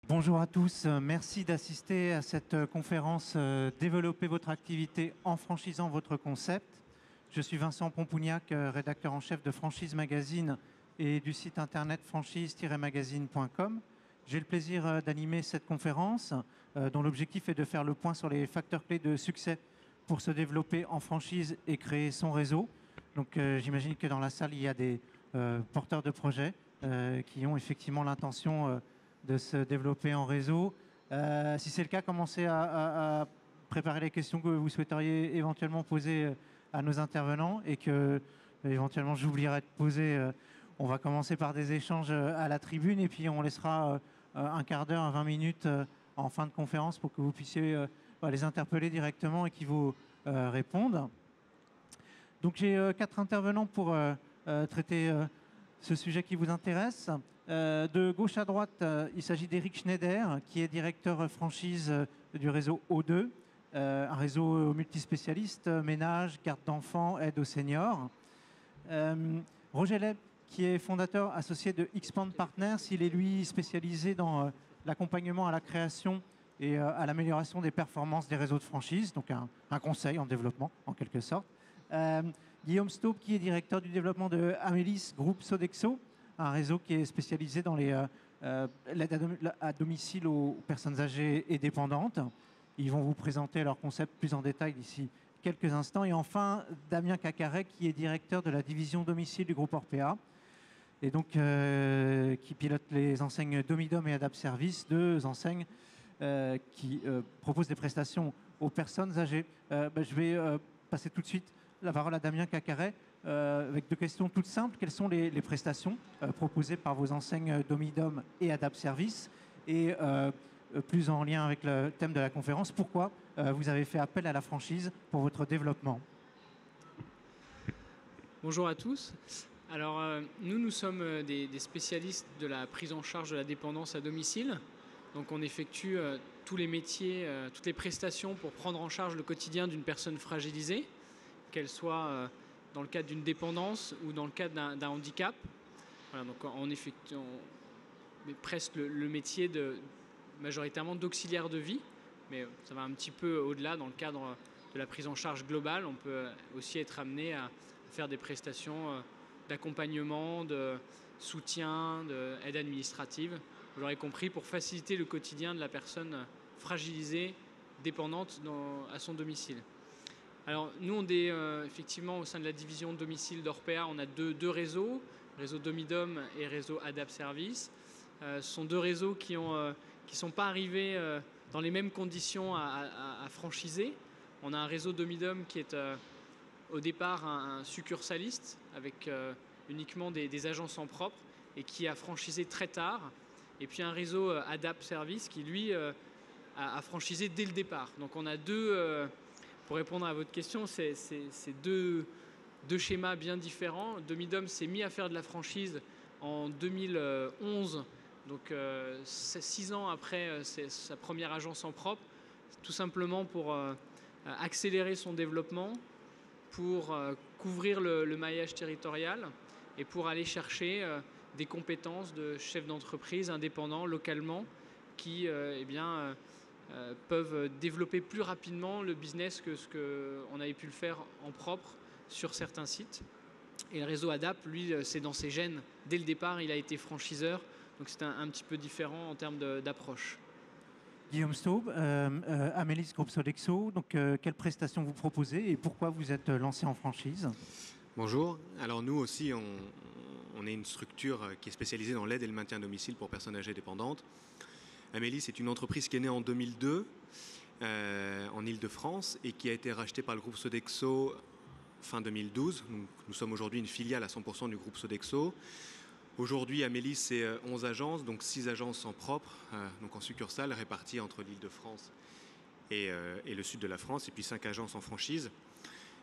Bonjour à tous, merci d'assister à cette conférence Développer votre activité en franchisant votre concept. Je suis Vincent Pompougnac, rédacteur en chef de Franchise Magazine et du site internet franchise-magazine.com. J'ai le plaisir d'animer cette conférence dont l'objectif est de faire le point sur les facteurs clés de succès pour se développer en franchise et créer son réseau. Donc j'imagine que dans la salle, il y a des porteurs de projets qui ont effectivement l'intention de se développer en réseau. Si c'est le cas, commencez à préparer les questions que vous souhaiteriez éventuellement poser à nos intervenants et que éventuellement j'oublierai de poser. On va commencer par des échanges à la tribune et puis on laissera un quart d'heure, 20 minutes en fin de conférence pour que vous puissiez les interpeller directement et qu'ils vous répondent. Donc j'ai 4 intervenants pour traiter ce sujet qui vous intéresse. De gauche à droite, il s'agit d'Éric Schneider, qui est directeur franchise du réseau O2, un réseau multispécialiste, ménage, garde d'enfants, aide aux seniors. Roger Leb, qui est fondateur associé de Expand Partners, il est lui spécialisé dans l'accompagnement à la création et à l'amélioration des performances des réseaux de franchise, donc un conseil en développement en quelque sorte. Guillaume Staub, qui est directeur du développement de Amélis Groupe Sodexo, un réseau qui est spécialisé dans l'aide à domicile aux personnes âgées et dépendantes. Ils vont vous présenter leur concept plus en détail d'ici quelques instants. Et enfin, Damien Cacaret, qui est directeur de la division domicile du groupe Orpea, et donc qui pilote les enseignes Domidom et Adapt Service, deux enseignes qui proposent des prestations aux personnes âgées. Je vais passer tout de suite la parole à Damien Cacaret avec deux questions toutes simples. Quelles sont les prestations proposées par vos enseignes Domidom et Adapt Service? Et plus en lien avec le thème de la conférence, pourquoi vous avez fait appel à la franchise pour votre développement? Bonjour à tous. Alors, nous sommes des spécialistes de la prise en charge de la dépendance à domicile. Donc, on effectue tous les métiers, toutes les prestations pour prendre en charge le quotidien d'une personne fragilisée, qu'elle soit dans le cadre d'une dépendance ou dans le cadre d'un handicap. Voilà, donc on effectue presque le métier majoritairement d'auxiliaire de vie, mais ça va un petit peu au-delà dans le cadre de la prise en charge globale. On peut aussi être amené à faire des prestations d'accompagnement, de soutien, d'aide administrative, vous l'aurez compris, pour faciliter le quotidien de la personne fragilisée, dépendante à son domicile. Alors nous, on est effectivement au sein de la division domicile d'Orpea, on a deux réseaux, réseau Domidom et réseau Adapt Service. Ce sont deux réseaux qui ne sont pas arrivés dans les mêmes conditions à franchiser. On a un réseau Domidom qui est au départ un succursaliste avec uniquement des agences en propre et qui a franchisé très tard. Et puis un réseau Adapt Service qui lui a franchisé dès le départ. Donc on a pour répondre à votre question, c'est deux schémas bien différents. Domidom s'est mis à faire de la franchise en 2011, donc 6 ans après sa première agence en propre, tout simplement pour accélérer son développement, pour couvrir le maillage territorial et pour aller chercher des compétences de chefs d'entreprise indépendants localement qui peuvent développer plus rapidement le business que ce qu'on avait pu le faire en propre sur certains sites. Et le réseau Adapt, lui, c'est dans ses gènes. Dès le départ, il a été franchiseur, donc c'est un petit peu différent en termes d'approche. Guillaume Staub, Amélis Groupe Sodexo, donc quelles prestations vous proposez et pourquoi vous êtes lancé en franchise? Bonjour, alors nous aussi on est une structure qui est spécialisée dans l'aide et le maintien à domicile pour personnes âgées dépendantes. Amélis est une entreprise qui est née en 2002 en Île-de-France et qui a été rachetée par le groupe Sodexo fin 2012. Donc, nous sommes aujourd'hui une filiale à 100% du groupe Sodexo. Aujourd'hui, Amélis, c'est 11 agences, donc 6 agences en propre, donc en succursale, réparties entre l'Île-de-France et le sud de la France, et puis 5 agences en franchise.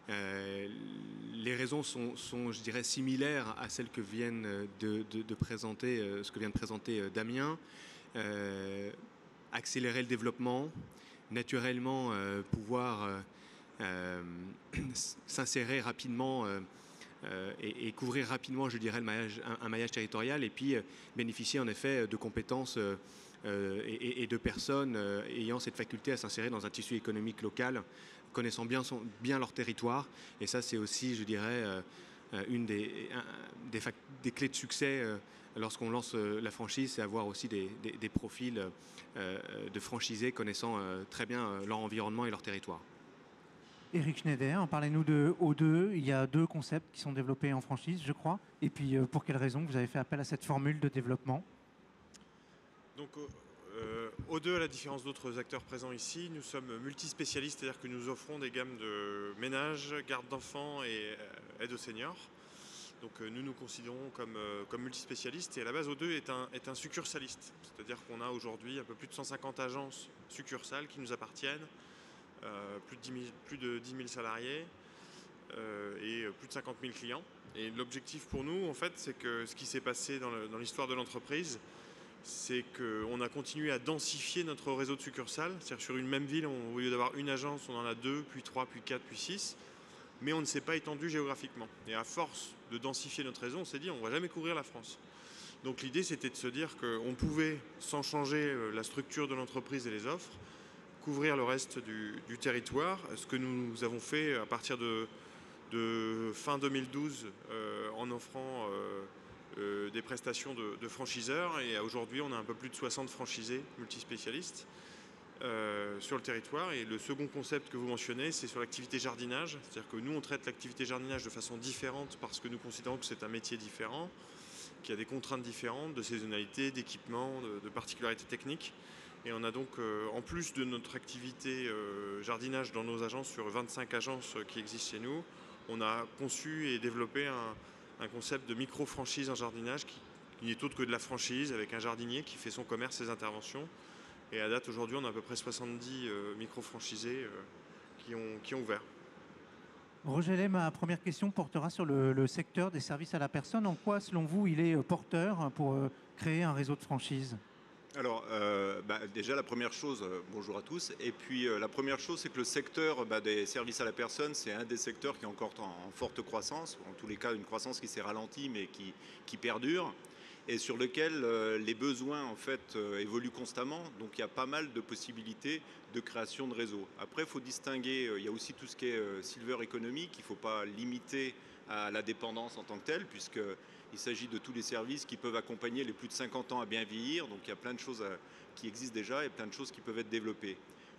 Les raisons sont, je dirais, similaires à celles que viennent de présenter, ce que vient de présenter Damien. Accélérer le développement, naturellement pouvoir s'insérer rapidement et couvrir rapidement, je dirais, un maillage territorial et puis bénéficier en effet de compétences et de personnes ayant cette faculté à s'insérer dans un tissu économique local, connaissant bien leur territoire. Et ça, c'est aussi, je dirais, une des clés de succès lorsqu'on lance la franchise, c'est avoir aussi des profils de franchisés connaissant très bien leur environnement et leur territoire. Eric Schneider, parlez-nous de O2. Il y a 2 concepts qui sont développés en franchise, je crois. Et puis, pour quelles raisons vous avez fait appel à cette formule de développement? Donc, O2, à la différence d'autres acteurs présents ici, nous sommes multispécialistes, c'est-à-dire que nous offrons des gammes de ménage, garde d'enfants et aide aux seniors. Donc nous nous considérons comme multispécialistes, et à la base O2 est un succursaliste, c'est-à-dire qu'on a aujourd'hui un peu plus de 150 agences succursales qui nous appartiennent, plus de 10 000 salariés et plus de 50 000 clients. Et l'objectif pour nous, en fait, c'est que ce qui s'est passé dans l'histoire de l'entreprise, c'est qu'on a continué à densifier notre réseau de succursales. C'est-à-dire sur une même ville, au lieu d'avoir une agence, on en a 2, puis 3, puis 4, puis 6. Mais on ne s'est pas étendu géographiquement. Et à force de densifier notre réseau, on s'est dit on ne va jamais couvrir la France. Donc l'idée, c'était de se dire qu'on pouvait, sans changer la structure de l'entreprise et les offres, couvrir le reste du territoire, ce que nous avons fait à partir de fin 2012 en offrant des prestations de franchiseurs. Et aujourd'hui, on a un peu plus de 60 franchisés multispécialistes sur le territoire. Et le second concept que vous mentionnez, c'est sur l'activité jardinage. C'est-à-dire que nous, on traite l'activité jardinage de façon différente parce que nous considérons que c'est un métier différent, qu'il y a des contraintes différentes de saisonnalité, d'équipement, de particularités techniques. Et on a donc, en plus de notre activité jardinage dans nos agences, sur 25 agences qui existent chez nous, on a conçu et développé un concept de micro-franchise en jardinage qui n'est autre que de la franchise avec un jardinier qui fait son commerce, ses interventions. Et à date, aujourd'hui, on a à peu près 70 micro-franchisés qui ont ouvert. Roger Lay, ma première question portera sur le secteur des services à la personne. En quoi, selon vous, il est porteur pour créer un réseau de franchise? Alors, déjà, la première chose, bonjour à tous. Et puis, la première chose, c'est que le secteur des services à la personne, c'est un des secteurs qui est encore en forte croissance, en tous les cas, une croissance qui s'est ralentie, mais qui perdure, et sur lequel les besoins, en fait, évoluent constamment. Donc, il y a pas mal de possibilités de création de réseaux. Après, il faut distinguer, il y a aussi tout ce qui est silver economy, qu'il ne faut pas limiter à la dépendance en tant que telle, puisqu'il s'agit de tous les services qui peuvent accompagner les plus de 50 ans à bien vieillir. Donc il y a plein de choses qui existent déjà et plein de choses qui peuvent être développées.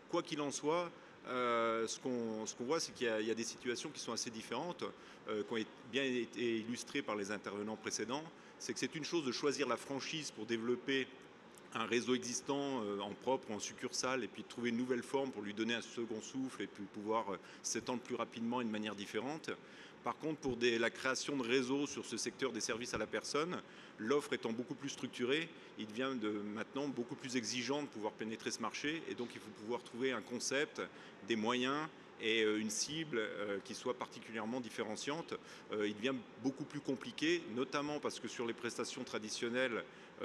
Quoi qu'il en soit, ce qu'on voit, c'est qu'il y a des situations qui sont assez différentes, qui ont bien été illustrées par les intervenants précédents. C'est que c'est une chose de choisir la franchise pour développer un réseau existant en propre ou en succursale, et puis de trouver une nouvelle forme pour lui donner un second souffle et puis pouvoir s'étendre plus rapidement et de manière différente. Par contre, pour la création de réseaux sur ce secteur des services à la personne, l'offre étant beaucoup plus structurée, il devient maintenant beaucoup plus exigeant de pouvoir pénétrer ce marché, et donc il faut pouvoir trouver un concept, des moyens et une cible qui soit particulièrement différenciante. Il devient beaucoup plus compliqué, notamment parce que sur les prestations traditionnelles,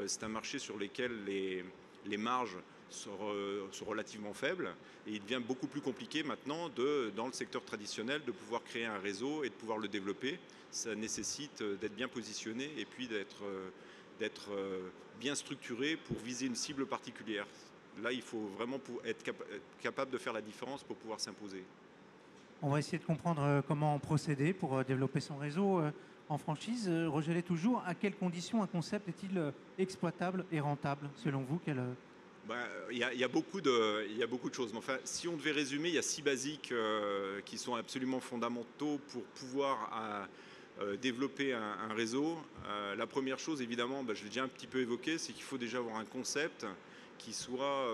c'est un marché sur lequel les marges sont relativement faibles, et il devient beaucoup plus compliqué maintenant dans le secteur traditionnel de pouvoir créer un réseau et de pouvoir le développer. Ça nécessite d'être bien positionné et puis d'être bien structuré pour viser une cible particulière. Là, il faut vraiment être capable de faire la différence pour pouvoir s'imposer. On va essayer de comprendre comment procéder pour développer son réseau en franchise. Roger Lay, toujours, à quelles conditions un concept est-il exploitable et rentable, selon vous? Il y a beaucoup de choses. Mais enfin, si on devait résumer, il y a 6 basiques qui sont absolument fondamentaux pour pouvoir développer un réseau. La première chose, évidemment, je l'ai déjà un petit peu évoqué, c'est qu'il faut déjà avoir un concept qui soit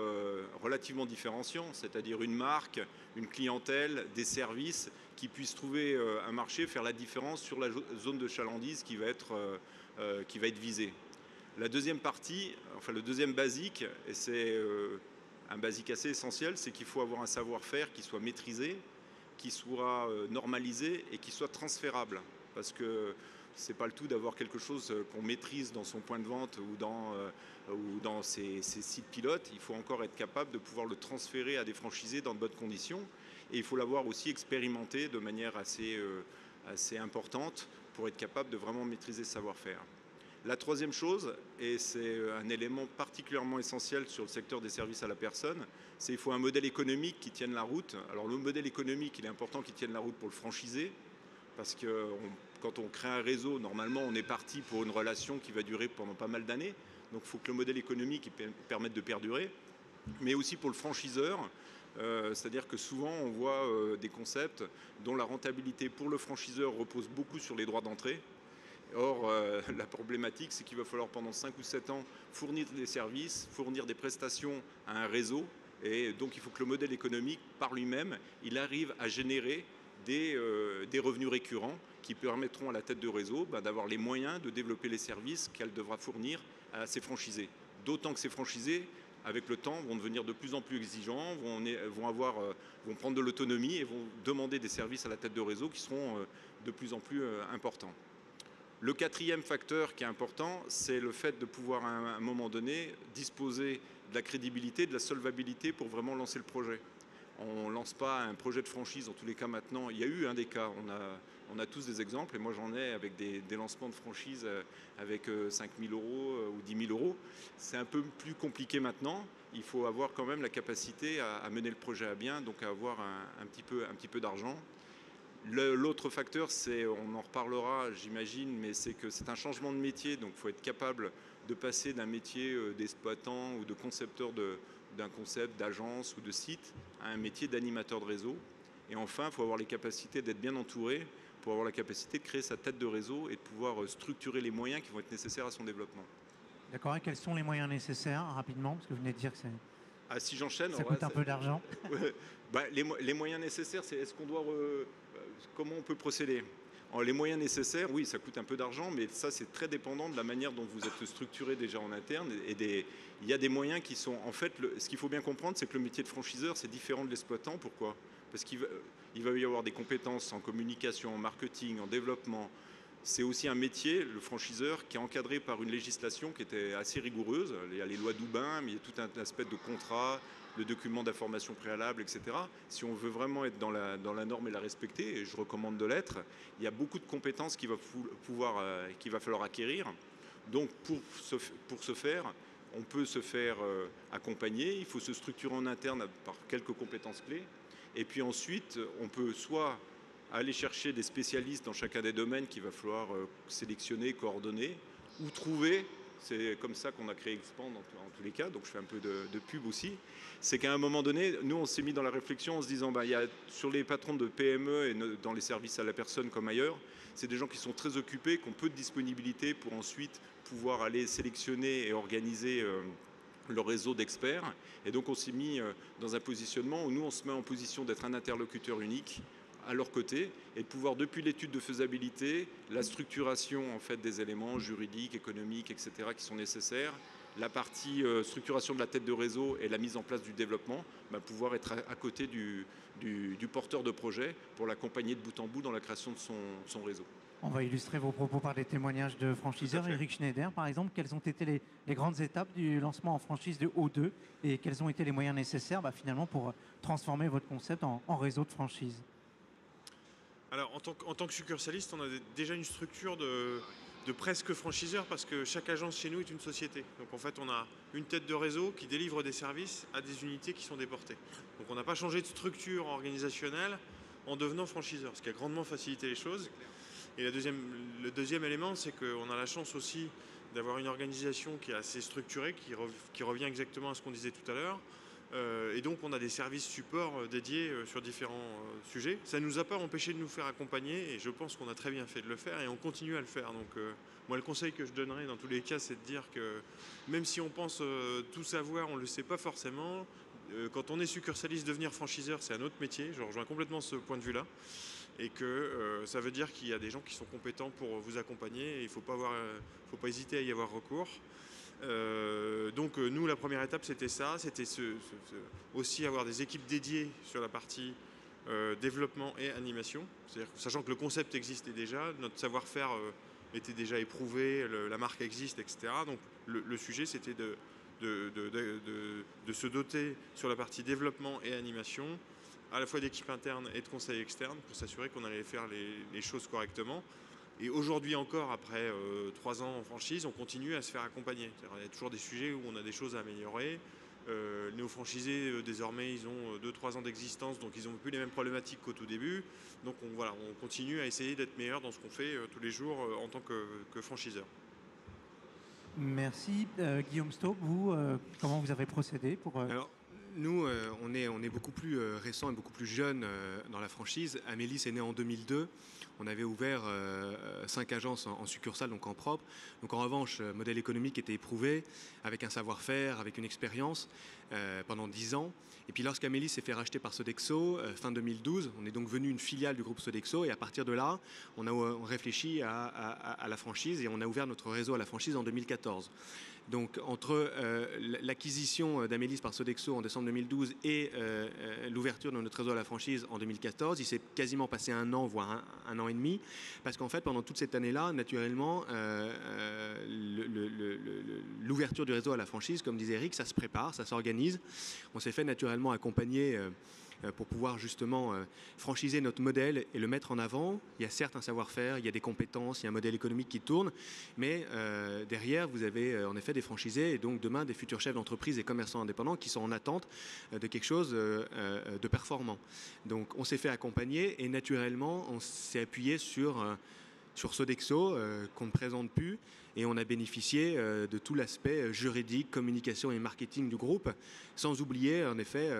relativement différenciant, c'est-à-dire une marque, une clientèle, des services qui puissent trouver un marché, faire la différence sur la zone de chalandise qui va être visée. La deuxième partie, enfin le deuxième basique, et c'est un basique assez essentiel, c'est qu'il faut avoir un savoir-faire qui soit maîtrisé, qui soit normalisé et qui soit transférable. Parce que c'est pas le tout d'avoir quelque chose qu'on maîtrise dans son point de vente ou dans ses sites pilotes. Il faut encore être capable de pouvoir le transférer à des franchisés dans de bonnes conditions. Et il faut l'avoir aussi expérimenté de manière assez importante pour être capable de vraiment maîtriser ce savoir-faire. La troisième chose, et c'est un élément particulièrement essentiel sur le secteur des services à la personne, c'est qu'il faut un modèle économique qui tienne la route. Alors le modèle économique, il est important qu'il tienne la route pour le franchisé, parce que quand on crée un réseau, normalement on est parti pour une relation qui va durer pendant pas mal d'années. Donc il faut que le modèle économique permette de perdurer, mais aussi pour le franchiseur. C'est-à-dire que souvent on voit des concepts dont la rentabilité pour le franchiseur repose beaucoup sur les droits d'entrée. Or, la problématique, c'est qu'il va falloir pendant 5 ou 7 ans fournir des services, fournir des prestations à un réseau. Et donc, il faut que le modèle économique, par lui-même, il arrive à générer des revenus récurrents qui permettront à la tête de réseau d'avoir les moyens de développer les services qu'elle devra fournir à ses franchisés. D'autant que ces franchisés, avec le temps, vont devenir de plus en plus exigeants, vont prendre de l'autonomie et vont demander des services à la tête de réseau qui seront de plus en plus importants. Le quatrième facteur qui est important, c'est le fait de pouvoir à un moment donné disposer de la crédibilité, de la solvabilité pour vraiment lancer le projet. On ne lance pas un projet de franchise, en tous les cas maintenant. Il y a eu des cas, on a tous des exemples, et moi j'en ai avec des lancements de franchise avec 5 000 euros ou 10 000 euros. C'est un peu plus compliqué maintenant. Il faut avoir quand même la capacité à mener le projet à bien, donc à avoir un petit peu d'argent. L'autre facteur, on en reparlera j'imagine, mais c'est que c'est un changement de métier, donc il faut être capable de passer d'un métier d'exploitant ou de concepteur d'un concept, d'agence ou de site à un métier d'animateur de réseau. Et enfin, il faut avoir les capacités d'être bien entouré pour avoir la capacité de créer sa tête de réseau et de pouvoir structurer les moyens qui vont être nécessaires à son développement. D'accord, et quels sont les moyens nécessaires, rapidement, parce que vous venez de dire que si j'enchaîne, ça coûte un peu d'argent. Les moyens nécessaires, c'est est-ce qu'on doit... comment on peut procéder? Les moyens nécessaires, oui, ça coûte un peu d'argent, mais ça, c'est très dépendant de la manière dont vous êtes structuré déjà en interne. Il y a des moyens qui sont... En fait, ce qu'il faut bien comprendre, c'est que le métier de franchiseur, c'est différent de l'exploitant. Pourquoi? Parce qu'il va y avoir des compétences en communication, en marketing, en développement. C'est aussi un métier, le franchiseur, qui est encadré par une législation qui était assez rigoureuse. Il y a les lois d'Oubin, mais il y a tout un aspect de contrat, le document d'information préalable, etc. Si on veut vraiment être dans la norme et la respecter, et je recommande de l'être, il y a beaucoup de compétences qu'il va falloir acquérir. Donc pour ce faire, on peut se faire accompagner, il faut se structurer en interne par quelques compétences clés. Et puis ensuite, on peut soit aller chercher des spécialistes dans chacun des domaines qu'il va falloir sélectionner, coordonner, ou trouver, c'est comme ça qu'on a créé Expand en tous les cas, donc je fais un peu de pub aussi, c'est qu'à un moment donné, nous on s'est mis dans la réflexion en se disant, il y a, sur les patrons de PME et dans les services à la personne comme ailleurs, c'est des gens qui sont très occupés, qui ont peu de disponibilité pour ensuite pouvoir aller sélectionner et organiser le réseau d'experts. Et donc on s'est mis dans un positionnement où nous on se met en position d'être un interlocuteur unique à leur côté et de pouvoir, depuis l'étude de faisabilité, la structuration en fait des éléments juridiques, économiques, etc. qui sont nécessaires, la partie structuration de la tête de réseau et la mise en place du développement, pouvoir être à côté du porteur de projet pour l'accompagner de bout en bout dans la création de son réseau. On va illustrer vos propos par des témoignages de franchiseurs. Eric Schneider, par exemple, quelles ont été les grandes étapes du lancement en franchise de O2 et quels ont été les moyens nécessaires finalement pour transformer votre concept en réseau de franchise? Alors, en tant que succursaliste, on a déjà une structure de presque franchiseur parce que chaque agence chez nous est une société. Donc en fait, on a une tête de réseau qui délivre des services à des unités qui sont déportées. Donc on n'a pas changé de structure organisationnelle en devenant franchiseur, ce qui a grandement facilité les choses. Et le deuxième élément, c'est qu'on a la chance aussi d'avoir une organisation qui est assez structurée, qui revient exactement à ce qu'on disait tout à l'heure. Et donc on a des services supports dédiés sur différents sujets. Ça ne nous a pas empêché de nous faire accompagner et je pense qu'on a très bien fait de le faire et on continue à le faire. Donc moi le conseil que je donnerais dans tous les cas, c'est de dire que même si on pense tout savoir, on ne le sait pas forcément. Quand on est succursaliste, devenir franchiseur, c'est un autre métier. Je rejoins complètement ce point de vue-là. Et que ça veut dire qu'il y a des gens qui sont compétents pour vous accompagner et il ne faut pas hésiter à y avoir recours. Donc nous, la première étape, c'était ça, c'était aussi avoir des équipes dédiées sur la partie développement et animation, c'est-à-dire sachant que le concept existait déjà, notre savoir-faire était déjà éprouvé, la marque existe, etc. Donc le sujet, c'était de se doter sur la partie développement et animation, à la fois d'équipes internes et de conseils externes, pour s'assurer qu'on allait faire les choses correctement. Et aujourd'hui encore, après 3 ans en franchise, on continue à se faire accompagner. Il y a toujours des sujets où on a des choses à améliorer. Les néo-franchisés, désormais, ils ont 2-3 ans d'existence, donc ils n'ont plus les mêmes problématiques qu'au tout début. Donc on continue à essayer d'être meilleur dans ce qu'on fait tous les jours en tant que franchiseur. Merci. Guillaume Staub, vous, comment vous avez procédé pour... Alors, nous, on est beaucoup plus récent et beaucoup plus jeune dans la franchise. Amélis est né en 2002. On avait ouvert 5 agences en succursale, donc en propre. Donc en revanche, le modèle économique était éprouvé, avec un savoir-faire, avec une expérience pendant 10 ans. Et puis lorsqu'Amélis s'est fait racheter par Sodexo, fin 2012, on est donc venu une filiale du groupe Sodexo. Et à partir de là, on réfléchit à la franchise et on a ouvert notre réseau à la franchise en 2014. Donc entre l'acquisition d'Amélis par Sodexo en décembre 2012 et l'ouverture de notre réseau à la franchise en 2014, il s'est quasiment passé 1 an, voire un an et demi, parce qu'en fait pendant toute cette année-là, naturellement, l'ouverture du réseau à la franchise, comme disait Eric, ça se prépare, ça s'organise. On s'est fait naturellement accompagner pour pouvoir justement franchiser notre modèle et le mettre en avant. Il y a certes un savoir-faire, il y a des compétences, il y a un modèle économique qui tourne, mais derrière, vous avez en effet des franchisés et donc demain des futurs chefs d'entreprise et commerçants indépendants qui sont en attente de quelque chose de performant. Donc on s'est fait accompagner et naturellement, on s'est appuyé sur Sodexo qu'on ne présente plus et on a bénéficié de tout l'aspect juridique, communication et marketing du groupe, sans oublier en effet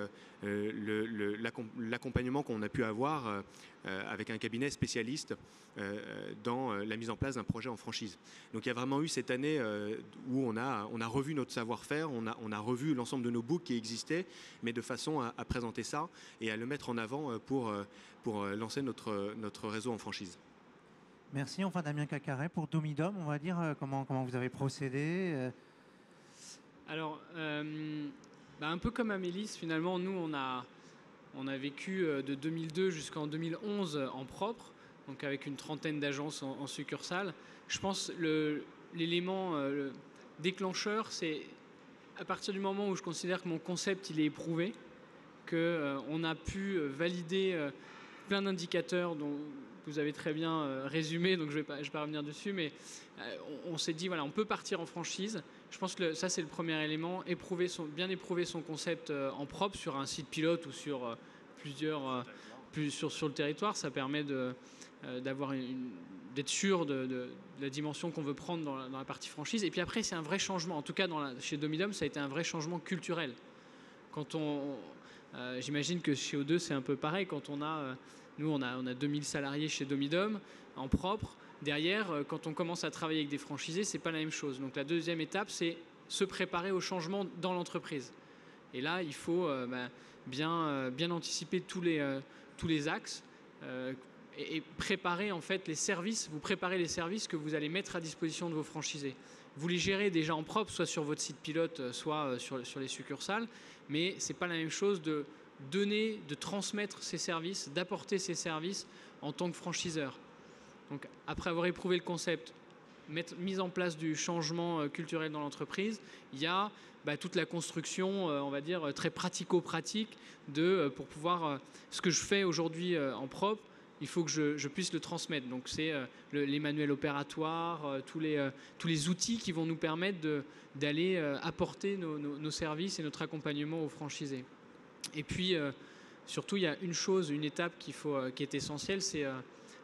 l'accompagnement qu'on a pu avoir avec un cabinet spécialiste dans la mise en place d'un projet en franchise. Donc il y a vraiment eu cette année où on a revu notre savoir-faire, on a revu l'ensemble de nos books qui existaient, mais de façon à présenter ça et à le mettre en avant pour lancer notre réseau en franchise. Merci. Enfin, Damien Cacaret, pour Domidom, on va dire comment vous avez procédé Alors, un peu comme Amélis, finalement, nous, on a vécu de 2002 jusqu'en 2011 en propre, donc avec une trentaine d'agences en succursale. Je pense l'élément déclencheur, c'est à partir du moment où je considère que mon concept il est éprouvé, qu'on a pu valider plein d'indicateurs dont vous avez très bien résumé, donc je vais pas revenir dessus, mais on s'est dit, voilà, on peut partir en franchise. Je pense que ça, c'est le premier élément, bien éprouver son concept en propre sur un site pilote ou sur sur le territoire. Ça permet d'être sûr de la dimension qu'on veut prendre dans la partie franchise. Et puis après, c'est un vrai changement. En tout cas, chez Domidom, ça a été un vrai changement culturel. J'imagine que chez O2, c'est un peu pareil. Nous, on a 2000 salariés chez Domidom en propre. Derrière, quand on commence à travailler avec des franchisés, c'est pas la même chose. Donc la deuxième étape, c'est se préparer au changement dans l'entreprise. Et là, il faut bien anticiper tous les axes et préparer en fait les services. Vous préparez les services que vous allez mettre à disposition de vos franchisés. Vous les gérez déjà en propre, soit sur votre site pilote, soit sur les succursales. Mais c'est pas la même chose de donner, de transmettre ces services, d'apporter ces services en tant que franchiseur. Donc après avoir éprouvé le concept, mise en place du changement culturel dans l'entreprise, il y a toute la construction, on va dire, très pratico-pratique pour pouvoir... ce que je fais aujourd'hui en propre, il faut que je puisse le transmettre. Donc c'est les manuels opératoires, tous les outils qui vont nous permettre d'aller apporter nos services et notre accompagnement aux franchisés. Et puis, surtout, il y a une étape qui est essentielle, c'est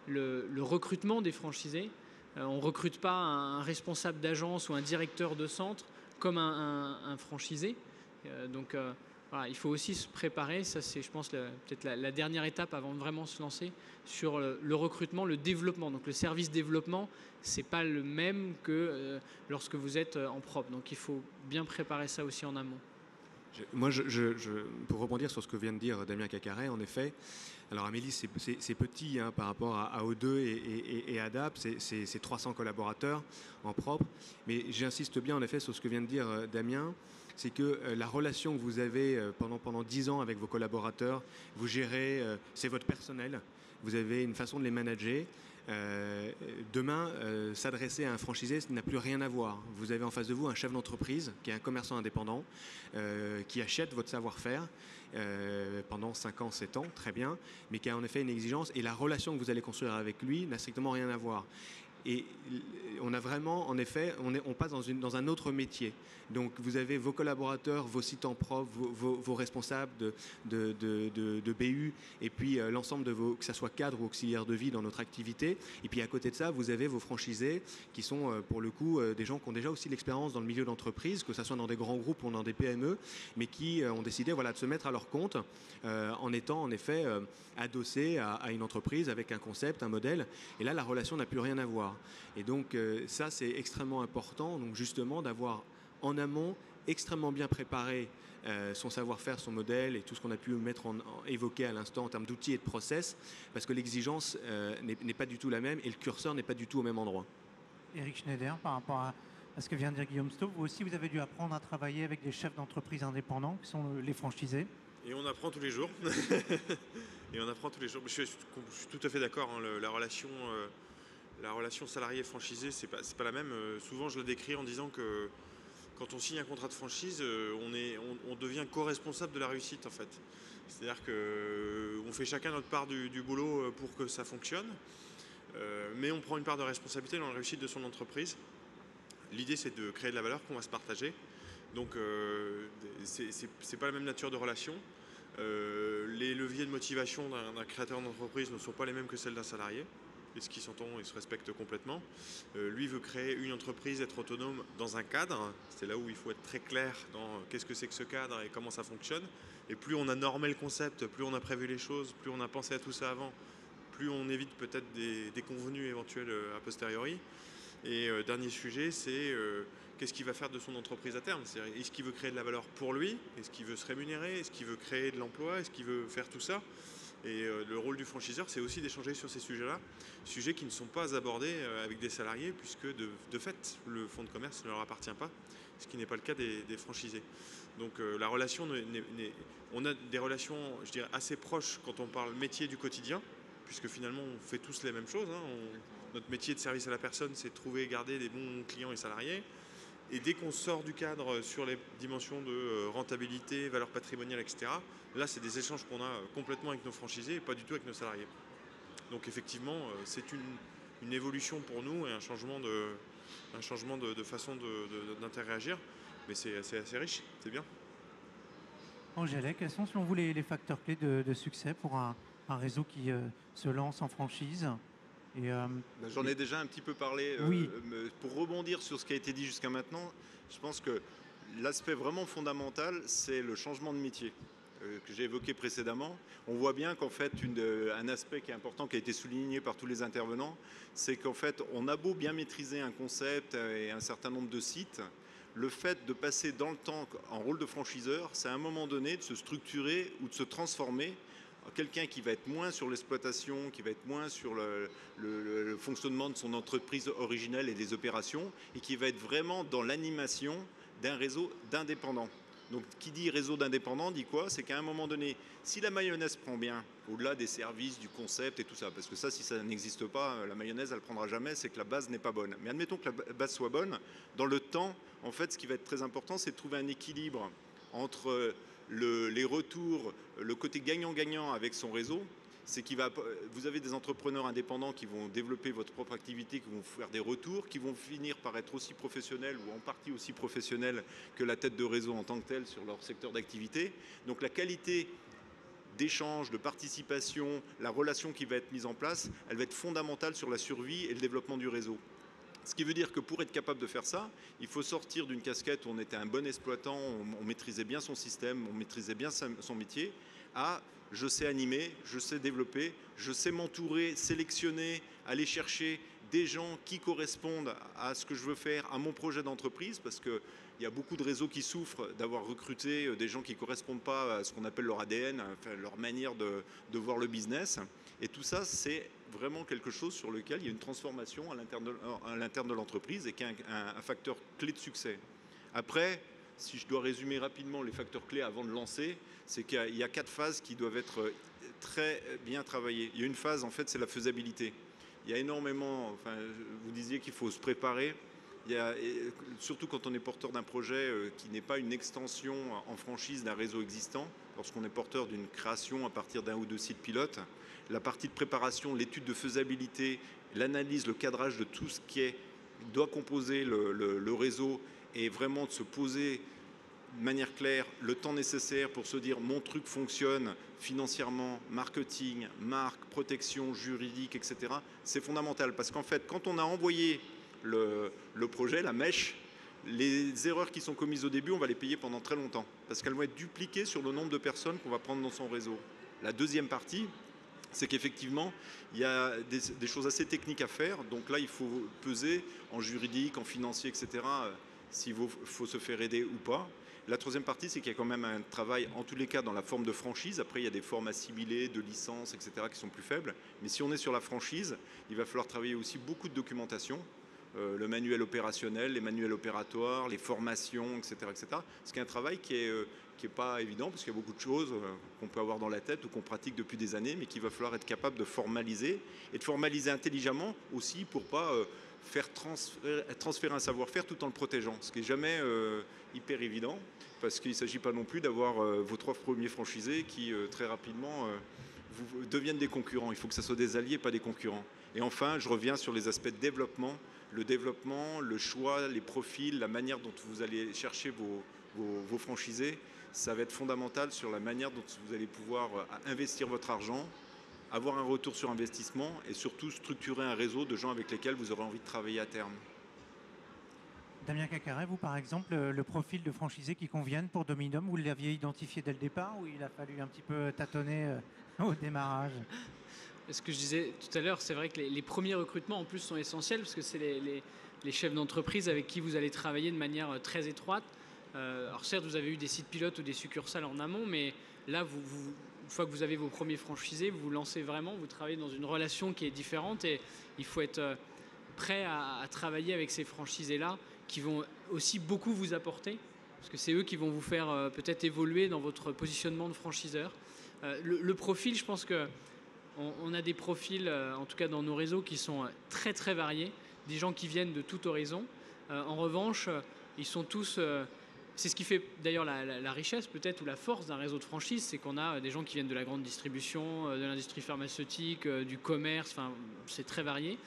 le recrutement des franchisés. On ne recrute pas un responsable d'agence ou un directeur de centre comme un franchisé. Donc, voilà, il faut aussi se préparer. Ça, c'est, je pense, peut-être la dernière étape avant de vraiment se lancer sur le recrutement, le développement. Donc, le service développement, ce n'est pas le même que lorsque vous êtes en propre. Donc, il faut bien préparer ça aussi en amont. Pour rebondir sur ce que vient de dire Damien Cacaret, en effet, alors Amélis, c'est petit par rapport à O2 et à DAP, c'est 300 collaborateurs en propre, mais j'insiste bien en effet sur ce que vient de dire Damien, c'est que la relation que vous avez pendant 10 ans avec vos collaborateurs, vous gérez, c'est votre personnel, vous avez une façon de les manager, Demain, s'adresser à un franchisé, ça n'a plus rien à voir. Vous avez en face de vous un chef d'entreprise qui est un commerçant indépendant, qui achète votre savoir-faire pendant 5 ans, 7 ans, très bien, mais qui a en effet une exigence, et la relation que vous allez construire avec lui n'a strictement rien à voir. Et on a vraiment, en effet, on passe dans un autre métier. Donc vous avez vos collaborateurs, vos sites en propre, vos responsables de BU, et puis l'ensemble de vos, que ce soit cadres ou auxiliaires de vie dans notre activité. Et puis à côté de ça, vous avez vos franchisés qui sont pour le coup des gens qui ont déjà aussi l'expérience dans le milieu d'entreprise, que ce soit dans des grands groupes ou dans des PME, mais qui ont décidé de se mettre à leur compte en étant en effet adossés à une entreprise avec un concept, un modèle. Et là, la relation n'a plus rien à voir. Et donc ça, c'est extrêmement important, donc justement d'avoir en amont extrêmement bien préparé son savoir-faire, son modèle et tout ce qu'on a pu évoquer à l'instant en termes d'outils et de process, parce que l'exigence n'est pas du tout la même et le curseur n'est pas du tout au même endroit. Eric Schneider, par rapport à ce que vient de dire Guillaume Stau, vous aussi vous avez dû apprendre à travailler avec des chefs d'entreprise indépendants qui sont les franchisés. Et on apprend tous les jours. Et on apprend tous les jours. Je suis tout à fait d'accord, hein, la relation salarié-franchisé, c'est pas la même. Souvent, je la décris en disant que quand on signe un contrat de franchise, on devient co-responsable de la réussite, en fait. C'est-à-dire qu'on fait chacun notre part du boulot pour que ça fonctionne, mais on prend une part de responsabilité dans la réussite de son entreprise. L'idée, c'est de créer de la valeur qu'on va se partager. Donc, c'est pas la même nature de relation. Les leviers de motivation d'un créateur d'entreprise ne sont pas les mêmes que celles d'un salarié. Et ce qui s'entend et se respecte complètement. Lui veut créer une entreprise, être autonome dans un cadre. C'est là où il faut être très clair dans qu'est-ce que c'est que ce cadre et comment ça fonctionne. Et plus on a normé le concept, plus on a prévu les choses, plus on a pensé à tout ça avant, plus on évite peut-être des déconvenus éventuels a posteriori. Et dernier sujet, c'est qu'est-ce qu'il va faire de son entreprise à terme. C'est-à-dire, est-ce qu'il veut créer de la valeur pour lui? Est-ce qu'il veut se rémunérer? Est-ce qu'il veut créer de l'emploi? Est-ce qu'il veut faire tout ça? Et le rôle du franchiseur, c'est aussi d'échanger sur ces sujets-là, sujets qui ne sont pas abordés avec des salariés, puisque de fait, le fonds de commerce ne leur appartient pas, ce qui n'est pas le cas des franchisés. Donc la relation, on a des relations, je dirais, assez proches quand on parle métier du quotidien, puisque finalement, on fait tous les mêmes choses. Hein. Notre métier de service à la personne, c'est de trouver et garder des bons clients et salariés. Et dès qu'on sort du cadre sur les dimensions de rentabilité, valeur patrimoniale, etc., là, c'est des échanges qu'on a complètement avec nos franchisés et pas du tout avec nos salariés. Donc effectivement, c'est une évolution pour nous et un changement de façon d'interagir. Mais c'est assez riche, c'est bien. Angèle, quels sont selon vous les facteurs clés de succès pour un réseau qui se lance en franchise? J'en ai déjà un petit peu parlé. Oui. Pour rebondir sur ce qui a été dit jusqu'à maintenant, je pense que l'aspect vraiment fondamental, c'est le changement de métier que j'ai évoqué précédemment. On voit bien qu'en fait, un aspect qui est important, qui a été souligné par tous les intervenants, c'est qu'en fait, on a beau bien maîtriser un concept et un certain nombre de sites, le fait de passer dans le temps en rôle de franchiseur, c'est à un moment donné de se structurer ou de se transformer. Quelqu'un qui va être moins sur l'exploitation, qui va être moins sur le fonctionnement de son entreprise originelle et des opérations, et qui va être vraiment dans l'animation d'un réseau d'indépendants. Donc qui dit réseau d'indépendants dit quoi? C'est qu'à un moment donné, si la mayonnaise prend bien, au-delà des services, du concept et tout ça, parce que ça, si ça n'existe pas, la mayonnaise, elle ne prendra jamais, c'est que la base n'est pas bonne. Mais admettons que la base soit bonne, dans le temps, en fait, ce qui va être très important, c'est de trouver un équilibre entre les retours, le côté gagnant-gagnant avec son réseau. C'est vous avez des entrepreneurs indépendants qui vont développer votre propre activité, qui vont faire des retours, qui vont finir par être aussi professionnels ou en partie aussi professionnels que la tête de réseau en tant que telle sur leur secteur d'activité. Donc la qualité d'échange, de participation, la relation qui va être mise en place, elle va être fondamentale sur la survie et le développement du réseau. Ce qui veut dire que pour être capable de faire ça, il faut sortir d'une casquette où on était un bon exploitant, on maîtrisait bien son système, on maîtrisait bien son métier, à je sais animer, je sais développer, je sais m'entourer, sélectionner, aller chercher des gens qui correspondent à ce que je veux faire, à mon projet d'entreprise, parce qu'il y a beaucoup de réseaux qui souffrent d'avoir recruté des gens qui ne correspondent pas à ce qu'on appelle leur ADN, enfin, leur manière de voir le business. Et tout ça, c'est vraiment quelque chose sur lequel il y a une transformation à l'interne de l'entreprise et qui est un facteur clé de succès. Après, si je dois résumer rapidement les facteurs clés avant de lancer, c'est qu'il y a 4 phases qui doivent être très bien travaillées. Il y a une phase, en fait, c'est la faisabilité. il y a énormément, enfin, vous disiez qu'il faut se préparer. Surtout quand on est porteur d'un projet qui n'est pas une extension en franchise d'un réseau existant, lorsqu'on est porteur d'une création à partir d'un ou deux sites pilotes, la partie de préparation, l'étude de faisabilité, l'analyse, le cadrage de tout ce qui doit composer le réseau et vraiment de se poser de manière claire le temps nécessaire pour se dire mon truc fonctionne financièrement, marketing, marque, protection, juridique, etc. C'est fondamental parce qu'en fait, quand on a envoyé le projet, la mèche, les erreurs qui sont commises au début, on va les payer pendant très longtemps parce qu'elles vont être dupliquées sur le nombre de personnes qu'on va prendre dans son réseau. La deuxième partie, c'est qu'effectivement, il y a des choses assez techniques à faire. Donc là, il faut peser en juridique, en financier, etc., s'il faut se faire aider ou pas. La troisième partie, c'est qu'il y a quand même un travail, en tous les cas, dans la forme de franchise. Après, il y a des formes assimilées, de licences, etc., qui sont plus faibles. Mais si on est sur la franchise, il va falloir travailler aussi beaucoup de documentation. Le manuel opérationnel, les manuels opératoires, les formations, etc., etc. Ce qui est un travail qui est pas évident parce qu'il y a beaucoup de choses qu'on peut avoir dans la tête ou qu'on pratique depuis des années, mais qu'il va falloir être capable de formaliser et de formaliser intelligemment aussi pour pas faire transférer un savoir-faire tout en le protégeant, ce qui n'est jamais hyper évident parce qu'il ne s'agit pas non plus d'avoir vos 3 premiers franchisés qui très rapidement deviennent des concurrents. Il faut que ce soit des alliés, pas des concurrents. Et enfin, je reviens sur les aspects de développement. Le développement, le choix, les profils, la manière dont vous allez chercher vos franchisés, ça va être fondamental sur la manière dont vous allez pouvoir investir votre argent, avoir un retour sur investissement et surtout structurer un réseau de gens avec lesquels vous aurez envie de travailler à terme. Damien Cacaret, vous par exemple, le profil de franchisé qui convienne pour Dominum, vous l'aviez identifié dès le départ ou il a fallu un petit peu tâtonner au démarrage? Ce que je disais tout à l'heure, c'est vrai que les premiers recrutements en plus sont essentiels parce que c'est les chefs d'entreprise avec qui vous allez travailler de manière très étroite. Alors certes, vous avez eu des sites pilotes ou des succursales en amont, mais là, une fois que vous avez vos premiers franchisés, vous vous lancez vraiment, vous travaillez dans une relation qui est différente et il faut être prêt à travailler avec ces franchisés-là qui vont aussi beaucoup vous apporter parce que c'est eux qui vont vous faire peut-être évoluer dans votre positionnement de franchiseur. Le profil, je pense que on a des profils, en tout cas dans nos réseaux, qui sont très très variés, des gens qui viennent de tout horizon. En revanche, ils sont tous... c'est ce qui fait d'ailleurs la richesse peut-être ou la force d'un réseau de franchise, c'est qu'on a des gens qui viennent de la grande distribution, de l'industrie pharmaceutique, du commerce, enfin c'est très varié.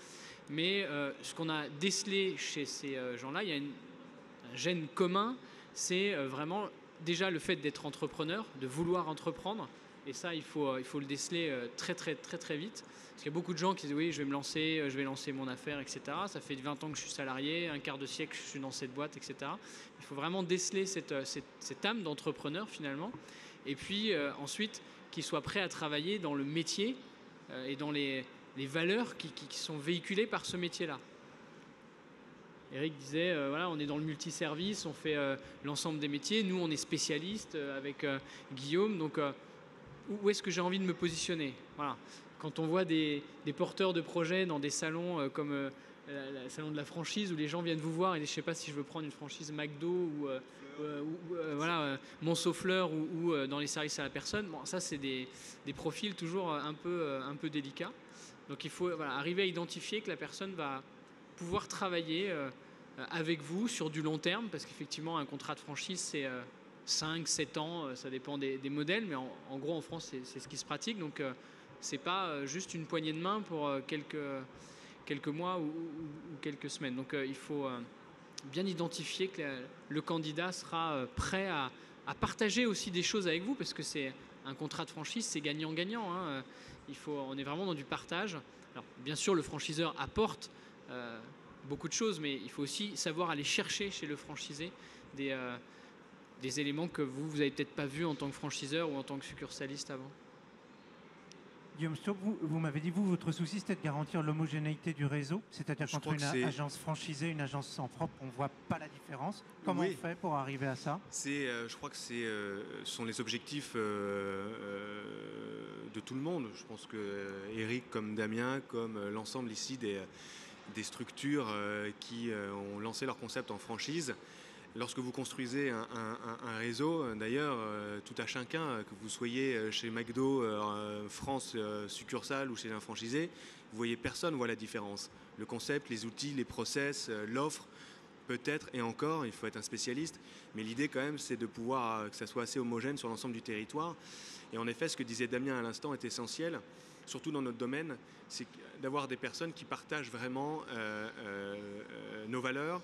Mais ce qu'on a décelé chez ces gens-là, il y a un gène commun, c'est vraiment déjà le fait d'être entrepreneur, de vouloir entreprendre. Et ça, il faut le déceler très, très, très, très vite. Parce qu'il y a beaucoup de gens qui disent oui, je vais me lancer, je vais lancer mon affaire, etc. Ça fait 20 ans que je suis salarié, un quart de siècle que je suis dans cette boîte, etc. Il faut vraiment déceler cette âme d'entrepreneur finalement. Et puis ensuite, qu'il soit prêt à travailler dans le métier et dans les valeurs qui sont véhiculées par ce métier-là. Eric disait, voilà, on est dans le multiservice, on fait l'ensemble des métiers. Nous, on est spécialistes avec Guillaume. Donc, où est-ce que j'ai envie de me positionner? Voilà. Quand on voit des porteurs de projets dans des salons comme le salon de la franchise où les gens viennent vous voir et disent, je ne sais pas si je veux prendre une franchise McDo ou voilà, Monceau-Fleur ou dans les services à la personne. Bon, ça, c'est des profils toujours un peu délicats. Donc, il faut arriver à identifier que la personne va pouvoir travailler avec vous sur du long terme parce qu'effectivement, un contrat de franchise, c'est 5, 7 ans, ça dépend des modèles, mais en gros, en France, c'est ce qui se pratique. Donc, ce n'est pas juste une poignée de main pour quelques mois ou quelques semaines. Donc, il faut bien identifier que le candidat sera prêt à partager aussi des choses avec vous, parce que c'est un contrat de franchise, c'est gagnant-gagnant. Hein. On est vraiment dans du partage. Alors, bien sûr, le franchiseur apporte beaucoup de choses, mais il faut aussi savoir aller chercher chez le franchisé des éléments que vous n'avez peut-être pas vus en tant que franchiseur ou en tant que succursaliste avant. Guillaume Staub, vous m'avez dit, votre souci, c'était de garantir l'homogénéité du réseau. C'est-à-dire qu'entre une agence franchisée et une agence en propre, on ne voit pas la différence. Comment on fait pour arriver à ça? Je crois que ce sont les objectifs de tout le monde. Je pense que Eric, comme Damien, comme l'ensemble ici des structures qui ont lancé leur concept en franchise, lorsque vous construisez un réseau, d'ailleurs, tout à chacun, que vous soyez chez McDo France succursale ou chez un franchisé, vous voyez, personne voit la différence. Le concept, les outils, les process, l'offre, peut-être, et encore, il faut être un spécialiste, mais l'idée quand même, c'est de pouvoir que ça soit assez homogène sur l'ensemble du territoire. Et en effet, ce que disait Damien à l'instant est essentiel, surtout dans notre domaine, c'est d'avoir des personnes qui partagent vraiment nos valeurs,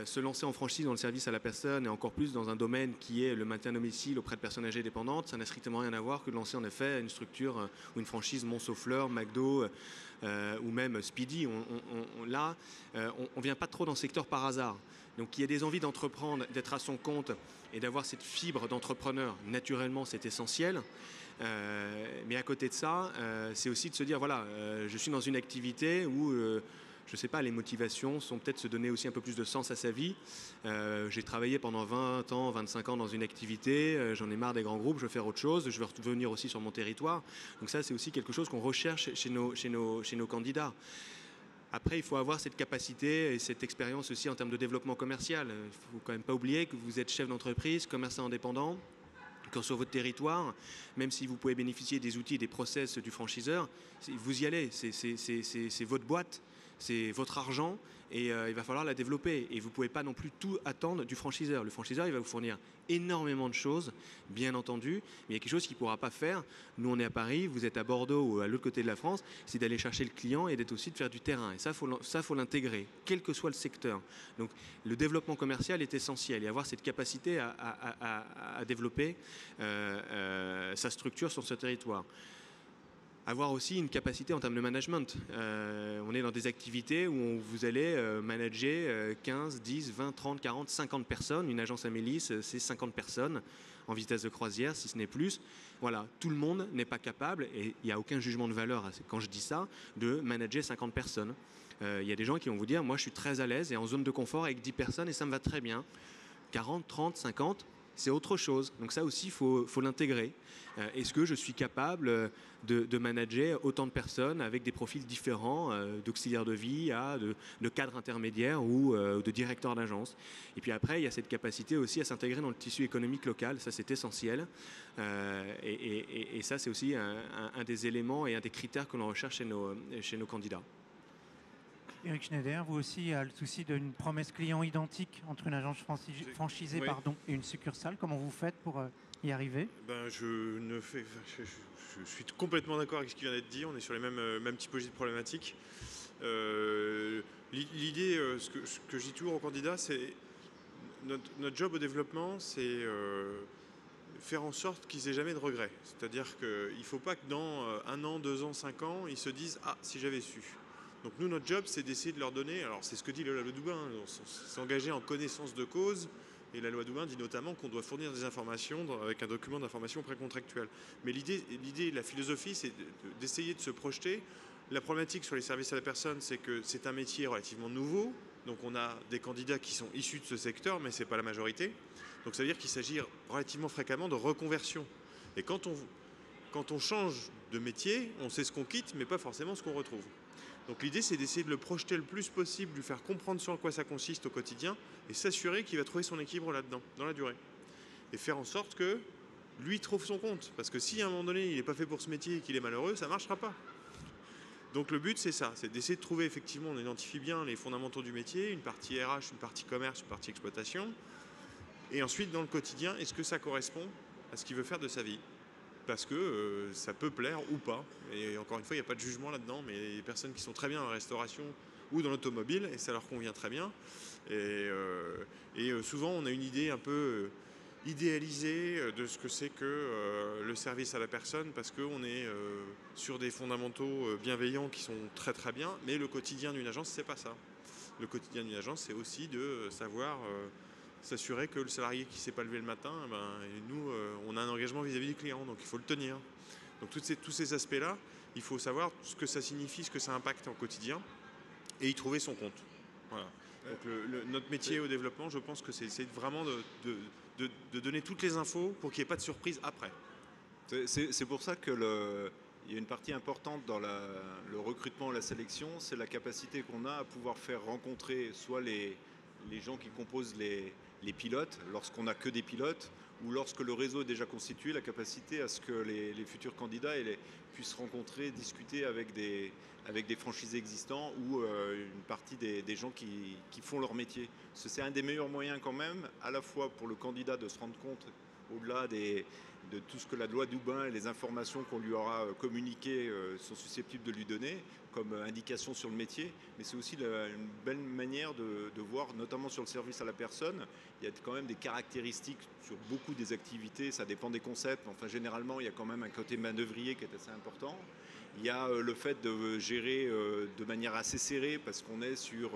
se lancer en franchise dans le service à la personne et encore plus dans un domaine qui est le maintien à domicile auprès de personnes âgées dépendantes, ça n'a strictement rien à voir que de lancer en effet une structure ou une franchise Monceau-Fleur, McDo ou même Speedy. Là, on ne vient pas trop dans ce secteur par hasard. Donc il y a des envies d'entreprendre, d'être à son compte et d'avoir cette fibre d'entrepreneur, naturellement c'est essentiel. Mais à côté de ça, c'est aussi de se dire, voilà, je suis dans une activité où, je ne sais pas, les motivations sont peut-être se donner aussi un peu plus de sens à sa vie. J'ai travaillé pendant 20 ans, 25 ans dans une activité, j'en ai marre des grands groupes, je veux faire autre chose, je veux revenir aussi sur mon territoire. Donc ça, c'est aussi quelque chose qu'on recherche chez nos candidats. Après, il faut avoir cette capacité et cette expérience aussi en termes de développement commercial. Il ne faut quand même pas oublier que vous êtes chef d'entreprise, commerçant indépendant, quand sur votre territoire, même si vous pouvez bénéficier des outils et des process du franchiseur, vous y allez, c'est votre boîte, c'est votre argent et il va falloir la développer. Et vous ne pouvez pas non plus tout attendre du franchiseur. Le franchiseur, il va vous fournir énormément de choses, bien entendu, mais il y a quelque chose qu'il ne pourra pas faire. Nous, on est à Paris, vous êtes à Bordeaux ou à l'autre côté de la France, c'est d'aller chercher le client et d'être aussi de faire du terrain. Et ça, faut l'intégrer, quel que soit le secteur. Donc, le développement commercial est essentiel et avoir cette capacité à développer sa structure sur ce territoire. Avoir aussi une capacité en termes de management. On est dans des activités où vous allez manager 15, 10, 20, 30, 40, 50 personnes. Une agence Amélis, c'est 50 personnes en vitesse de croisière, si ce n'est plus. Voilà, tout le monde n'est pas capable, et il n'y a aucun jugement de valeur quand je dis ça, de manager 50 personnes. Il y a des gens qui vont vous dire, moi je suis très à l'aise et en zone de confort avec 10 personnes et ça me va très bien. 40, 30, 50, c'est autre chose. Donc ça aussi, il faut l'intégrer. Est-ce que je suis capable de manager autant de personnes avec des profils différents, d'auxiliaires de vie à de cadres intermédiaires ou de directeurs d'agence. Et puis après, il y a cette capacité aussi à s'intégrer dans le tissu économique local. Ça, c'est essentiel. Et ça, c'est aussi un des éléments et un des critères que l'on recherche chez nos candidats. Eric Schneider, vous aussi, a le souci d'une promesse client identique entre une agence franchisée oui. et une succursale. Comment vous faites pour y arriver? Je suis complètement d'accord avec ce qui vient d'être dit. On est sur les mêmes typologies de problématiques. L'idée, ce que je dis toujours aux candidats, c'est notre job au développement, c'est faire en sorte qu'ils aient jamais de regrets. C'est-à-dire qu'il ne faut pas que dans 1 an, 2 ans, 5 ans, ils se disent « Ah, si j'avais su ». Donc nous, notre job, c'est d'essayer de leur donner, alors c'est ce que dit la loi Doubin, s'engager en connaissance de cause, et la loi Doubin dit notamment qu'on doit fournir des informations avec un document d'information précontractuel. Mais l'idée, la philosophie, c'est d'essayer de se projeter. La problématique sur les services à la personne, c'est que c'est un métier relativement nouveau, donc on a des candidats qui sont issus de ce secteur, mais ce n'est pas la majorité. Donc ça veut dire qu'il s'agit relativement fréquemment de reconversion. Et quand on change de métier, on sait ce qu'on quitte, mais pas forcément ce qu'on retrouve. Donc l'idée, c'est d'essayer de le projeter le plus possible, lui faire comprendre sur quoi ça consiste au quotidien et s'assurer qu'il va trouver son équilibre là-dedans, dans la durée. Et faire en sorte que lui trouve son compte. Parce que si à un moment donné, il n'est pas fait pour ce métier et qu'il est malheureux, ça ne marchera pas. Donc le but, c'est ça, c'est d'essayer de trouver effectivement, on identifie bien les fondamentaux du métier, une partie RH, une partie commerce, une partie exploitation. Et ensuite, dans le quotidien, est-ce que ça correspond à ce qu'il veut faire de sa vie ? Parce que ça peut plaire ou pas. Et encore une fois, il n'y a pas de jugement là-dedans, mais il y a des personnes qui sont très bien dans la restauration ou dans l'automobile, et ça leur convient très bien. Et souvent, on a une idée un peu idéalisée de ce que c'est que le service à la personne, parce qu'on est sur des fondamentaux bienveillants qui sont très très bien, mais le quotidien d'une agence, c'est pas ça. Le quotidien d'une agence, c'est aussi de savoir s'assurer que le salarié qui ne s'est pas levé le matin, nous, on a un engagement vis-à-vis du client, donc il faut le tenir. Donc tous ces aspects-là, il faut savoir ce que ça signifie, ce que ça impacte au quotidien, et y trouver son compte. Voilà. Donc notre métier au développement, je pense que c'est vraiment de donner toutes les infos pour qu'il n'y ait pas de surprise après. C'est pour ça que il y a une partie importante dans le recrutement, la sélection, c'est la capacité qu'on a à pouvoir faire rencontrer soit les les gens qui composent les pilotes, lorsqu'on n'a que des pilotes, ou lorsque le réseau est déjà constitué, la capacité à ce que les futurs candidats puissent rencontrer, discuter avec des franchisés existants ou une partie des gens qui font leur métier. C'est un des meilleurs moyens quand même, à la fois pour le candidat de se rendre compte, au-delà de tout ce que la loi Doubin et les informations qu'on lui aura communiquées sont susceptibles de lui donner comme indication sur le métier, mais c'est aussi une belle manière de voir, notamment sur le service à la personne, il y a quand même des caractéristiques sur beaucoup des activités, ça dépend des concepts, enfin généralement il y a quand même un côté manœuvrier qui est assez important. Il y a le fait de gérer de manière assez serrée parce qu'on est sur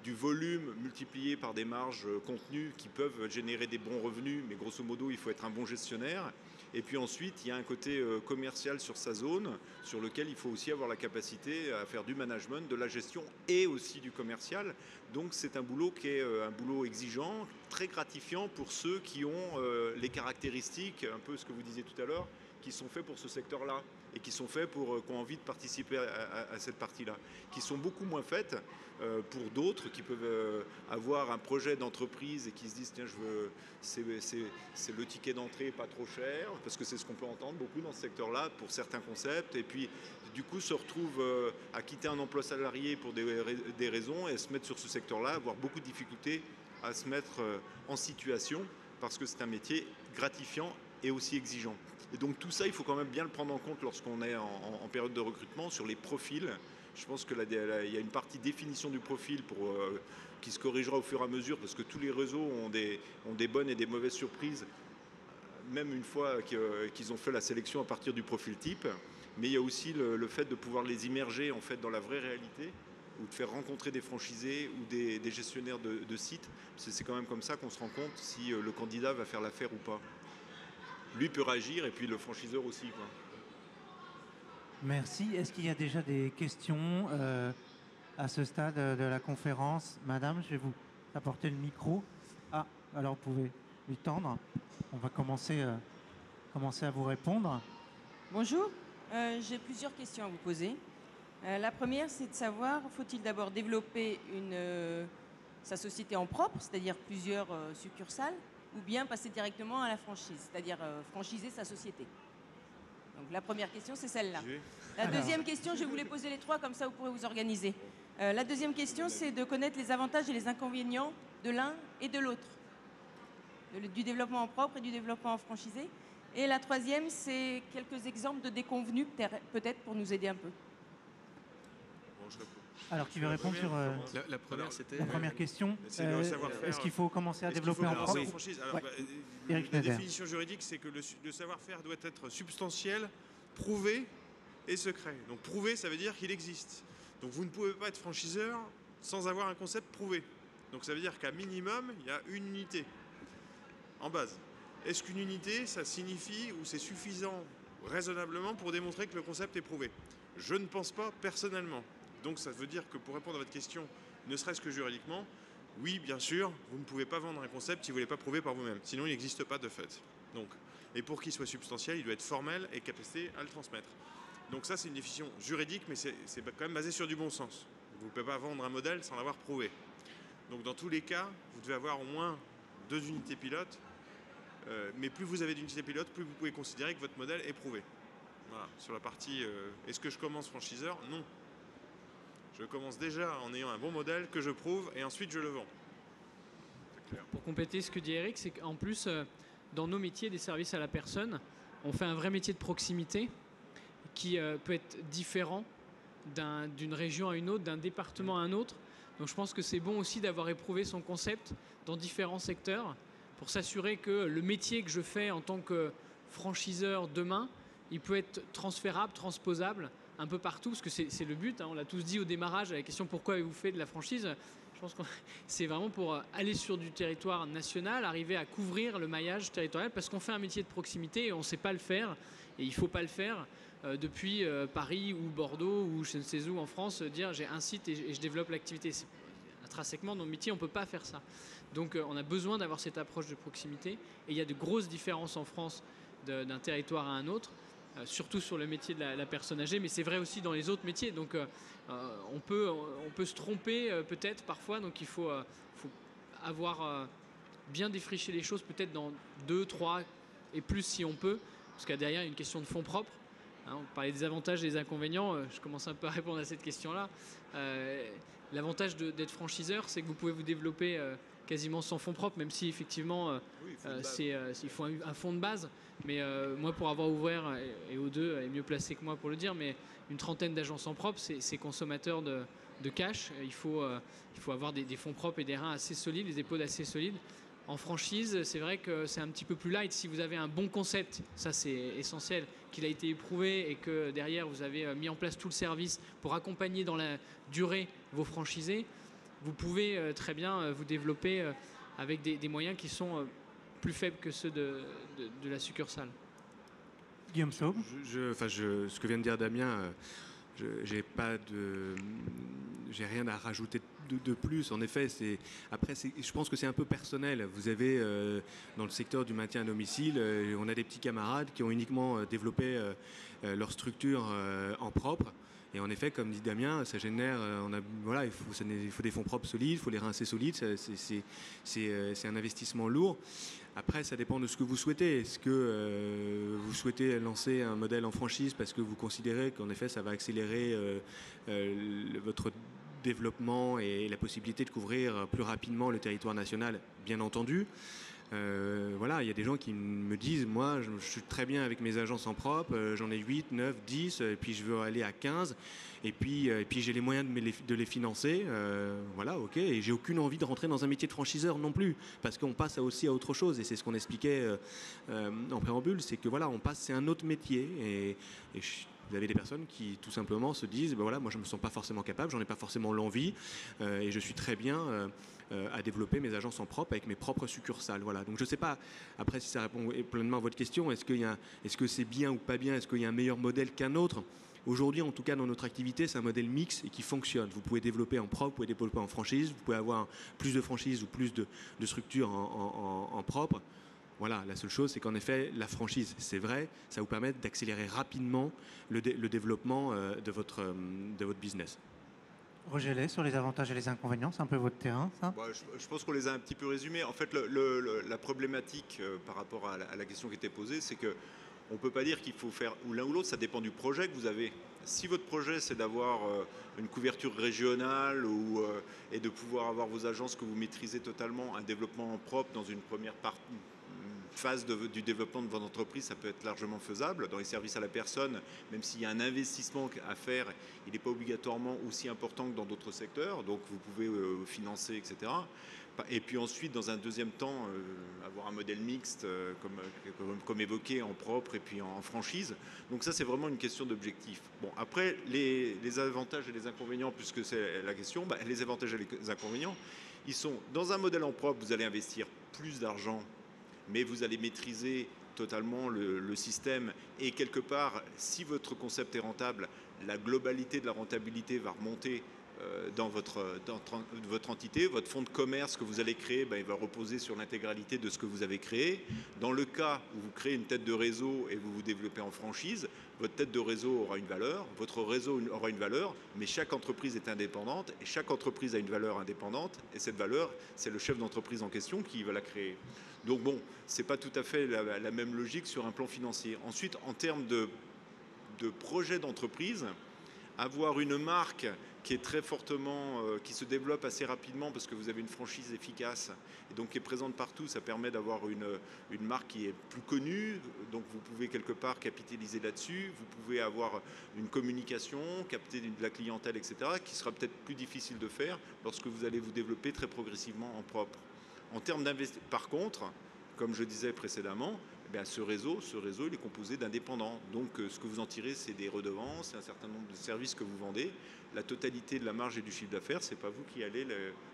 du volume multiplié par des marges contenues qui peuvent générer des bons revenus, mais grosso modo, il faut être un bon gestionnaire. Et puis ensuite, il y a un côté commercial sur sa zone, sur lequel il faut aussi avoir la capacité à faire du management, de la gestion et aussi du commercial. Donc c'est un boulot qui est un boulot exigeant, très gratifiant pour ceux qui ont les caractéristiques, un peu ce que vous disiez tout à l'heure, qui sont faits pour ce secteur-là et qui sont faits pour qui ont envie de participer à cette partie-là, qui sont beaucoup moins faites pour d'autres qui peuvent avoir un projet d'entreprise et qui se disent tiens c'est le ticket d'entrée pas trop cher, parce que c'est ce qu'on peut entendre beaucoup dans ce secteur-là pour certains concepts, et puis du coup se retrouvent à quitter un emploi salarié pour des raisons et se mettre sur ce secteur-là, avoir beaucoup de difficultés à se mettre en situation parce que c'est un métier gratifiant et aussi exigeant. Et donc tout ça, il faut quand même bien le prendre en compte lorsqu'on est en période de recrutement sur les profils. Je pense qu'il y a une partie définition du profil qui se corrigera au fur et à mesure, parce que tous les réseaux ont des bonnes et des mauvaises surprises, même une fois qu'ils ont fait la sélection à partir du profil type. Mais il y a aussi le fait de pouvoir les immerger en fait, dans la vraie réalité, ou de faire rencontrer des franchisés ou des gestionnaires de sites. C'est quand même comme ça qu'on se rend compte si le candidat va faire l'affaire ou pas. Lui peut réagir et puis le franchiseur aussi, quoi. Merci. Est-ce qu'il y a déjà des questions à ce stade de la conférence? Madame, je vais vous apporter le micro. Ah, alors vous pouvez lui tendre. On va commencer à vous répondre. Bonjour, j'ai plusieurs questions à vous poser. La première, c'est de savoir, faut-il d'abord développer sa société en propre, c'est-à-dire plusieurs succursales, ou bien passer directement à la franchise, c'est-à-dire franchiser sa société? Donc la première question, c'est celle-là. La deuxième question, je vais vous les poser les trois, comme ça vous pourrez vous organiser. La deuxième question, c'est de connaître les avantages et les inconvénients de l'un et de l'autre, du développement en propre et du développement en franchisé. Et la troisième, c'est quelques exemples de déconvenus, peut-être pour nous aider un peu. Bon, je réponds. Alors, qui veut répondre sur La première, c'était... la première question? C'est le savoir-faire. Est-ce qu'il faut commencer à Est-ce qu'il développer faut en commencer propre? franchise Alors, Ouais. Eric la Schneider. définition juridique, c'est que le savoir-faire doit être substantiel, prouvé et secret. Donc prouvé, ça veut dire qu'il existe. Donc vous ne pouvez pas être franchiseur sans avoir un concept prouvé. Donc ça veut dire qu'à minimum, il y a une unité en base. Est-ce qu'une unité, ça signifie ou c'est suffisant raisonnablement pour démontrer que le concept est prouvé? Je ne pense pas personnellement. Donc ça veut dire que pour répondre à votre question, ne serait-ce que juridiquement, oui, bien sûr, vous ne pouvez pas vendre un concept si vous ne l'avez pas prouvé par vous-même. Sinon, il n'existe pas de fait. Donc, et pour qu'il soit substantiel, il doit être formel et capacité à le transmettre. Donc ça, c'est une définition juridique, mais c'est quand même basé sur du bon sens. Vous ne pouvez pas vendre un modèle sans l'avoir prouvé. Donc dans tous les cas, vous devez avoir au moins 2 unités pilotes. Mais plus vous avez d'unités pilotes, plus vous pouvez considérer que votre modèle est prouvé. Voilà. Sur la partie est-ce que je commence franchiseur? Non. Je commence déjà en ayant un bon modèle que je prouve et ensuite je le vends. C'est clair. Pour compléter ce que dit Eric, c'est qu'en plus, dans nos métiers des services à la personne, on fait un vrai métier de proximité qui peut être différent d'une région à une autre, d'un département à un autre. Donc je pense que c'est bon aussi d'avoir éprouvé son concept dans différents secteurs pour s'assurer que le métier que je fais en tant que franchiseur demain, il peut être transférable, transposable un peu partout, parce que c'est le but, hein, on l'a tous dit au démarrage à la question pourquoi avez-vous fait de la franchise. Je pense que c'est vraiment pour aller sur du territoire national, arriver à couvrir le maillage territorial, parce qu'on fait un métier de proximité et on ne sait pas le faire, et il ne faut pas le faire depuis Paris ou Bordeaux ou je ne sais où en France, dire j'ai un site et je développe l'activité. Intrinsèquement, dans le métier, on ne peut pas faire ça. Donc on a besoin d'avoir cette approche de proximité, et il y a de grosses différences en France d'un territoire à un autre. surtout sur le métier de la personne âgée, mais c'est vrai aussi dans les autres métiers. Donc on peut se tromper peut-être parfois, donc il faut avoir bien défriché les choses peut-être dans 2, 3 et plus si on peut, parce qu'il y a derrière une question de fonds propres. Hein, on parlait des avantages et des inconvénients, je commence un peu à répondre à cette question-là. L'avantage d'être franchiseur, c'est que vous pouvez vous développer quasiment sans fonds propres, même si effectivement il faut un fonds de base. Mais moi, pour avoir ouvert, et O2 est mieux placé que moi pour le dire, mais une trentaine d'agences en propre, c'est consommateur de cash. Il faut avoir des fonds propres et des reins assez solides, des épaules assez solides. En franchise, c'est vrai que c'est un petit peu plus light. Si vous avez un bon concept, ça c'est essentiel, qu'il a été éprouvé et que derrière vous avez mis en place tout le service pour accompagner dans la durée vos franchisés, vous pouvez très bien vous développer avec des moyens qui sont plus faibles que ceux de la succursale. Guillaume Sauve. Ce que vient de dire Damien, j'ai rien à rajouter de plus. En effet, je pense que c'est un peu personnel. Vous avez dans le secteur du maintien à domicile, on a des petits camarades qui ont uniquement développé leur structure en propre. Et en effet, comme dit Damien, ça génère, il faut des fonds propres solides, il faut les reins assez solides. C'est un investissement lourd. Après, ça dépend de ce que vous souhaitez. Est-ce que vous souhaitez lancer un modèle en franchise parce que vous considérez qu'en effet, ça va accélérer votre développement et la possibilité de couvrir plus rapidement le territoire national, bien entendu. Il y a des gens qui me disent, moi, je suis très bien avec mes agences en propre, j'en ai 8, 9, 10, et puis je veux aller à 15, et puis j'ai les moyens de les financer, ok, et j'ai aucune envie de rentrer dans un métier de franchiseur non plus, parce qu'on passe aussi à autre chose, et c'est ce qu'on expliquait en préambule, c'est que c'est un autre métier, et vous avez des personnes qui tout simplement se disent, moi je ne me sens pas forcément capable, j'en ai pas forcément l'envie, et je suis très bien à développer mes agences en propre avec mes propres succursales. Voilà. Donc je ne sais pas, après si ça répond pleinement à votre question, est-ce que c'est bien ou pas bien, est-ce qu'il y a un meilleur modèle qu'un autre? Aujourd'hui, en tout cas, dans notre activité, c'est un modèle mixte et qui fonctionne. Vous pouvez développer en propre, vous pouvez développer en franchise, vous pouvez avoir plus de franchises ou plus de structures en propre. Voilà, la seule chose, c'est qu'en effet, la franchise, c'est vrai, ça vous permet d'accélérer rapidement le développement de votre business. Roger Lay, sur les avantages et les inconvénients, c'est un peu votre terrain, ça? Je pense qu'on les a un petit peu résumés. En fait, la problématique par rapport à la question qui était posée, c'est qu'on ne peut pas dire qu'il faut faire ou l'un ou l'autre, ça dépend du projet que vous avez. Si votre projet, c'est d'avoir une couverture régionale et de pouvoir avoir vos agences que vous maîtrisez totalement, un développement propre dans une première phase du développement de votre entreprise, ça peut être largement faisable. Dans les services à la personne, même s'il y a un investissement à faire, il n'est pas obligatoirement aussi important que dans d'autres secteurs, donc vous pouvez financer, etc. Et puis ensuite, dans un deuxième temps, avoir un modèle mixte, comme évoqué, en propre et puis en franchise. Donc ça, c'est vraiment une question d'objectif. Bon, après, les avantages et les inconvénients, puisque c'est la question, les avantages et les inconvénients, ils sont, dans un modèle en propre, vous allez investir plus d'argent, mais vous allez maîtriser totalement le système. Et quelque part, si votre concept est rentable, la globalité de la rentabilité va remonter dans votre entité. Votre fonds de commerce que vous allez créer, il va reposer sur l'intégralité de ce que vous avez créé. Dans le cas où vous créez une tête de réseau et vous vous développez en franchise, votre tête de réseau aura une valeur, votre réseau aura une valeur, mais chaque entreprise est indépendante et chaque entreprise a une valeur indépendante. Et cette valeur, c'est le chef d'entreprise en question qui va la créer. Donc bon, ce n'est pas tout à fait la même logique sur un plan financier. Ensuite, en termes de projet d'entreprise, avoir une marque qui est très fortement, qui se développe assez rapidement parce que vous avez une franchise efficace et donc qui est présente partout, ça permet d'avoir une marque qui est plus connue, donc vous pouvez quelque part capitaliser là-dessus, vous pouvez avoir une communication, capter de la clientèle, etc., qui sera peut-être plus difficile de faire lorsque vous allez vous développer très progressivement en propre. En termes d'investissement, par contre, comme je disais précédemment, ce réseau, il est composé d'indépendants. Donc, ce que vous en tirez, c'est des redevances, un certain nombre de services que vous vendez. La totalité de la marge et du chiffre d'affaires, ce n'est pas vous qui allez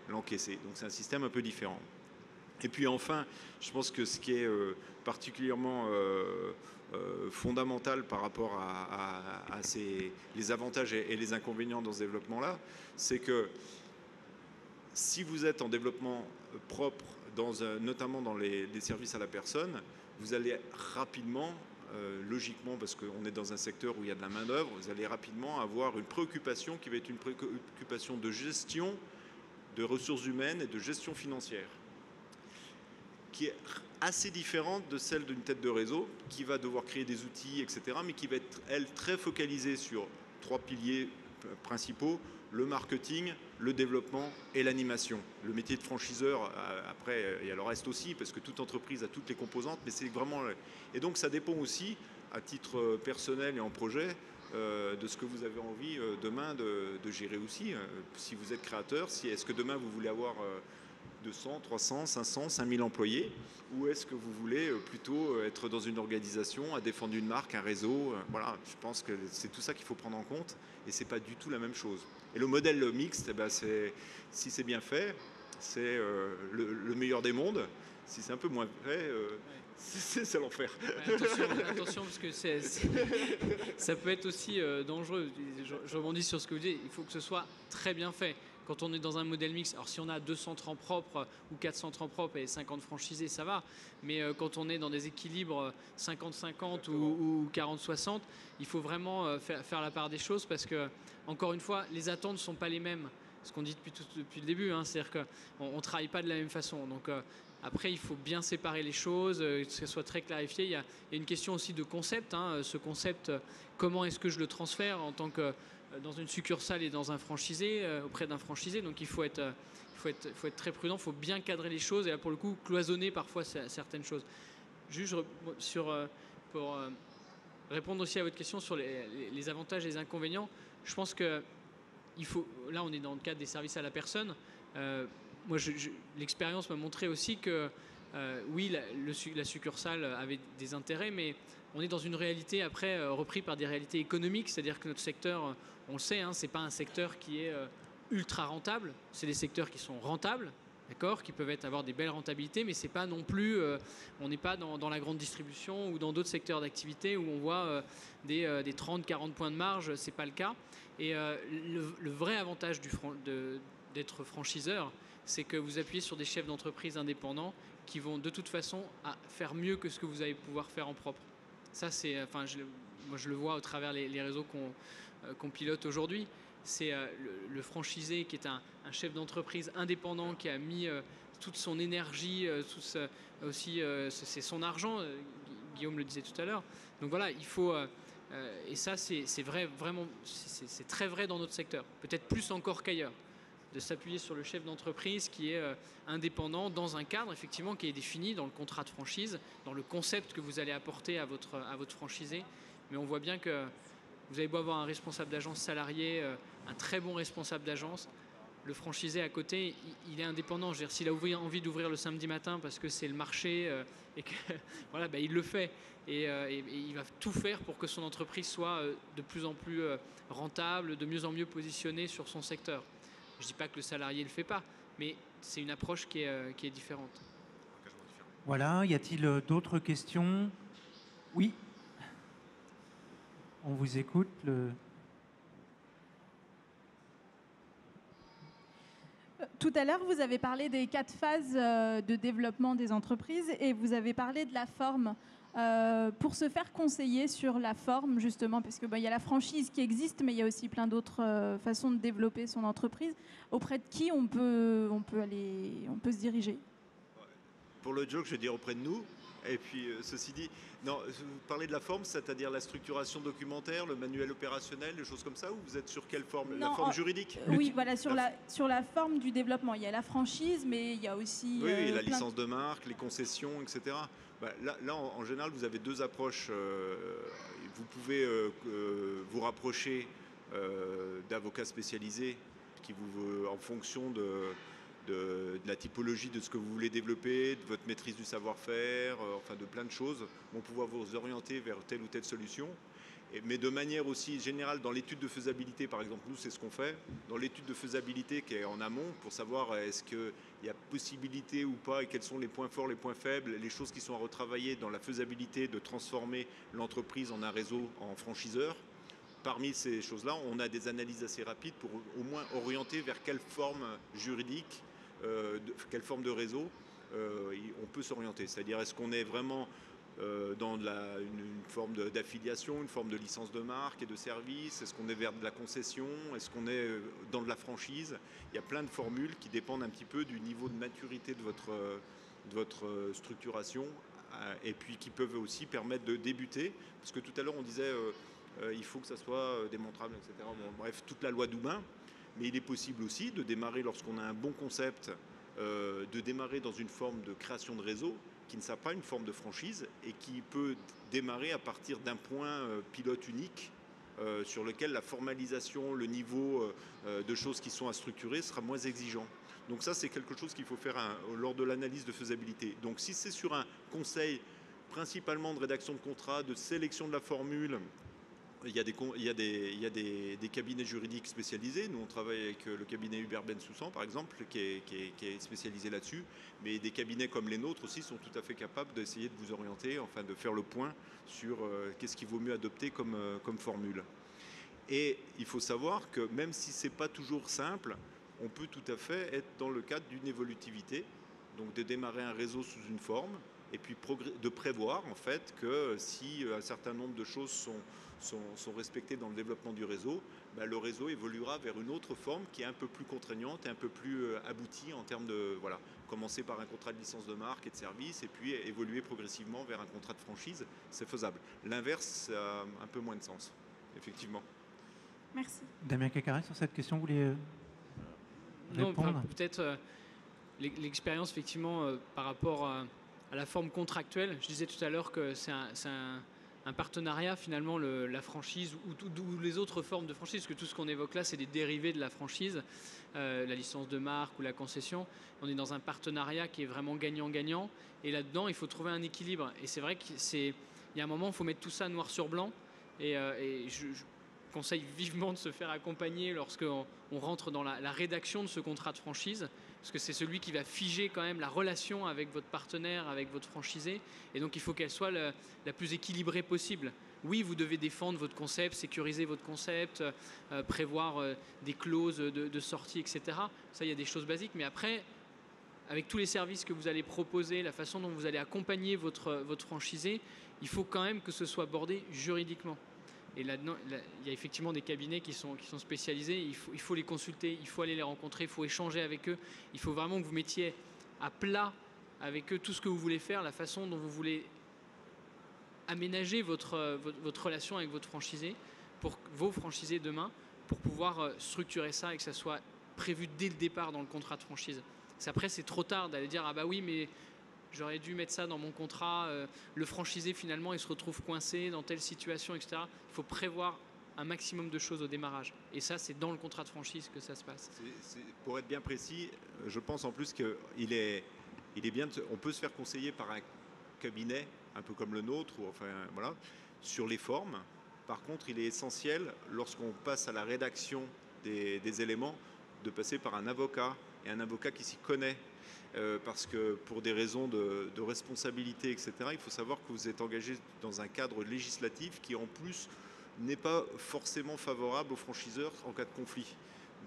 l'encaisser. Donc, c'est un système un peu différent. Et puis, enfin, je pense que ce qui est particulièrement fondamental par rapport à les avantages et les inconvénients dans ce développement-là, c'est que si vous êtes en développement propre, notamment dans les services à la personne, vous allez rapidement logiquement, parce qu'on est dans un secteur où il y a de la main-d'œuvre, vous allez rapidement avoir une préoccupation qui va être une préoccupation de gestion de ressources humaines et de gestion financière, qui est assez différente de celle d'une tête de réseau, qui va devoir créer des outils, etc., mais qui va être, elle, très focalisée sur 3 piliers principaux: le marketing, le développement et l'animation. Le métier de franchiseur, après, il y a le reste aussi, parce que toute entreprise a toutes les composantes, mais c'est vraiment... Et donc ça dépend aussi, à titre personnel et en projet, de ce que vous avez envie demain de gérer aussi. Si vous êtes créateur, est-ce que demain vous voulez avoir 200, 300, 500, 5000 employés, ou est-ce que vous voulez plutôt être dans une organisation, à défendre une marque, un réseau? Voilà, je pense que c'est tout ça qu'il faut prendre en compte, et c'est pas du tout la même chose. Et le modèle mixte, eh ben si c'est bien fait, c'est le meilleur des mondes. Si c'est un peu moins fait, c'est l'enfer. Attention, parce que ça peut être aussi dangereux. Je rebondis sur ce que vous dites. Il faut que ce soit très bien fait. Quand on est dans un modèle mixte, alors si on a 2 centres en propre ou 4 centres en propre et 50 franchisés, ça va. Mais quand on est dans des équilibres 50-50 ou 40-60, il faut vraiment faire la part des choses, parce que, encore une fois, les attentes ne sont pas les mêmes. Ce qu'on dit depuis le début, hein, c'est-à-dire qu'on ne travaille pas de la même façon. Donc après, il faut bien séparer les choses, que ce soit très clarifié. Il y a une question aussi de concept. Hein. Ce concept, comment est-ce que je le transfère en tant que dans une succursale et dans un franchisé, auprès d'un franchisé. Donc il faut être très prudent, il faut bien cadrer les choses, et là pour le coup cloisonner parfois certaines choses. Juste pour répondre aussi à votre question sur les avantages et les inconvénients, je pense que là on est dans le cadre des services à la personne. Moi l'expérience m'a montré aussi que oui, la succursale avait des intérêts, mais on est dans une réalité après repris par des réalités économiques, c'est-à-dire que notre secteur, on le sait, hein, c'est pas un secteur qui est ultra rentable, c'est des secteurs qui sont rentables, d'accord, qui peuvent avoir des belles rentabilités, mais c'est pas non plus, on n'est pas dans la grande distribution ou dans d'autres secteurs d'activité où on voit des 30-40 points de marge, c'est pas le cas. Et le vrai avantage d'être franchiseur, c'est que vous appuyez sur des chefs d'entreprise indépendants qui vont de toute façon faire mieux que ce que vous allez pouvoir faire en propre. Ça, moi je le vois au travers les réseaux qu'on pilote aujourd'hui. C'est le franchisé qui est un chef d'entreprise indépendant qui a mis toute son énergie, c'est son argent, Guillaume le disait tout à l'heure. Donc voilà, il faut... et ça, c'est vrai, vraiment, c'est très vrai dans notre secteur, peut-être plus encore qu'ailleurs, de s'appuyer sur le chef d'entreprise qui est indépendant dans un cadre effectivement qui est défini dans le contrat de franchise, dans le concept que vous allez apporter à votre franchisé. Mais on voit bien que vous avez beau avoir un responsable d'agence salarié, un très bon responsable d'agence, le franchisé à côté, il est indépendant. Je veux dire, s'il a envie d'ouvrir le samedi matin parce que c'est le marché et que voilà, il le fait. Et il va tout faire pour que son entreprise soit de plus en plus rentable, de mieux en mieux positionnée sur son secteur. Je ne dis pas que le salarié ne le fait pas, mais c'est une approche qui est différente. Voilà, y a-t-il d'autres questions? Oui. On vous écoute. Tout à l'heure, vous avez parlé des 4 phases de développement des entreprises et vous avez parlé de la forme. Pour se faire conseiller sur la forme, justement, parce qu'il y a la franchise qui existe, mais il y a aussi plein d'autres façons de développer son entreprise. Auprès de qui on peut se diriger? Pour le joke, je vais dire auprès de nous. Et puis, ceci dit, non, vous parlez de la forme, c'est-à-dire la structuration documentaire, le manuel opérationnel, des choses comme ça, ou vous êtes sur quelle forme? La forme juridique? Oui, voilà, sur la forme du développement. Il y a la franchise, mais il y a aussi... Oui, la licence de marque, les concessions, etc. Là, en général, vous avez 2 approches. Vous pouvez vous rapprocher d'avocats spécialisés qui en fonction de la typologie de ce que vous voulez développer, de votre maîtrise du savoir-faire, enfin de plein de choses, vont pouvoir vous orienter vers telle ou telle solution. Mais de manière aussi générale, dans l'étude de faisabilité, par exemple, nous, c'est ce qu'on fait. Dans l'étude de faisabilité qui est en amont, pour savoir est-ce qu'il y a possibilité ou pas, et quels sont les points forts, les points faibles, les choses qui sont à retravailler dans la faisabilité de transformer l'entreprise en un réseau, en franchiseur. Parmi ces choses-là, on a des analyses assez rapides pour au moins orienter vers quelle forme juridique, quelle forme de réseau on peut s'orienter. C'est-à-dire, est-ce qu'on est vraiment dans une forme d'affiliation, une forme de licence de marque et de service? Est-ce qu'on est vers de la concession? Est-ce qu'on est dans de la franchise? Il y a plein de formules qui dépendent un petit peu du niveau de maturité de votre structuration, et puis qui peuvent aussi permettre de débuter. Parce que tout à l'heure on disait il faut que ça soit démontrable, etc. Bon, bref, toute la loi d'Houben. Mais il est possible aussi de démarrer, lorsqu'on a un bon concept, de démarrer dans une forme de création de réseau qui ne sera pas une forme de franchise et qui peut démarrer à partir d'un point pilote unique sur lequel la formalisation, le niveau de choses qui sont à structurer sera moins exigeant. Donc ça, c'est quelque chose qu'il faut faire lors de l'analyse de faisabilité. Donc si c'est sur un conseil principalement de rédaction de contrat, de sélection de la formule, il y a des cabinets juridiques spécialisés. Nous, on travaille avec le cabinet Hubert Bensoussan, par exemple, qui est spécialisé là-dessus. Mais des cabinets comme les nôtres aussi sont tout à fait capables d'essayer de vous orienter, enfin de faire le point sur qu'est-ce qu'il vaut mieux adopter comme formule. Et il faut savoir que même si ce n'est pas toujours simple, on peut tout à fait être dans le cadre d'une évolutivité, donc de démarrer un réseau sous une forme, et puis de prévoir en fait que si un certain nombre de choses sont respectées dans le développement du réseau, le réseau évoluera vers une autre forme qui est un peu plus contraignante et un peu plus aboutie en termes de, voilà, commencer par un contrat de licence de marque et de service et puis évoluer progressivement vers un contrat de franchise, c'est faisable. L'inverse a un peu moins de sens, effectivement. Merci. Damien Cacaret, sur cette question, vous vouliez répondre? Non, peut-être l'expérience effectivement par rapport à la forme contractuelle. Je disais tout à l'heure que c'est un partenariat finalement, la franchise ou les autres formes de franchise, parce que tout ce qu'on évoque là, c'est des dérivés de la franchise, la licence de marque ou la concession. On est dans un partenariat qui est vraiment gagnant-gagnant, et là-dedans, il faut trouver un équilibre. Et c'est vrai qu'il y a un moment, il faut mettre tout ça noir sur blanc, et je conseille vivement de se faire accompagner lorsqu'on rentre dans la rédaction de ce contrat de franchise, parce que c'est celui qui va figer quand même la relation avec votre partenaire, avec votre franchisé, et donc il faut qu'elle soit la plus équilibrée possible. Oui, vous devez défendre votre concept, sécuriser votre concept, prévoir des clauses de sortie, etc. Ça, il y a des choses basiques, mais après, avec tous les services que vous allez proposer, la façon dont vous allez accompagner votre franchisé, il faut quand même que ce soit bordé juridiquement. Et là-dedans, il y a effectivement des cabinets qui sont spécialisés. Il faut les consulter, il faut aller les rencontrer, il faut échanger avec eux. Il faut vraiment que vous mettiez à plat avec eux tout ce que vous voulez faire, la façon dont vous voulez aménager votre relation avec votre franchisé, pour vos franchisés demain, pour pouvoir structurer ça et que ça soit prévu dès le départ dans le contrat de franchise. Après, c'est trop tard d'aller dire « Ah bah oui, mais j'aurais dû mettre ça dans mon contrat, le franchisé finalement il se retrouve coincé dans telle situation, etc. » Il faut prévoir un maximum de choses au démarrage. Et ça, c'est dans le contrat de franchise que ça se passe. Pour être bien précis, je pense en plus qu'il est bien, on peut se faire conseiller par un cabinet, un peu comme le nôtre, ou enfin voilà, sur les formes. Par contre, il est essentiel, lorsqu'on passe à la rédaction des éléments, de passer par un avocat, et un avocat qui s'y connaît. Parce que pour des raisons de responsabilité, etc., il faut savoir que vous êtes engagé dans un cadre législatif qui, en plus, n'est pas forcément favorable aux franchiseurs en cas de conflit.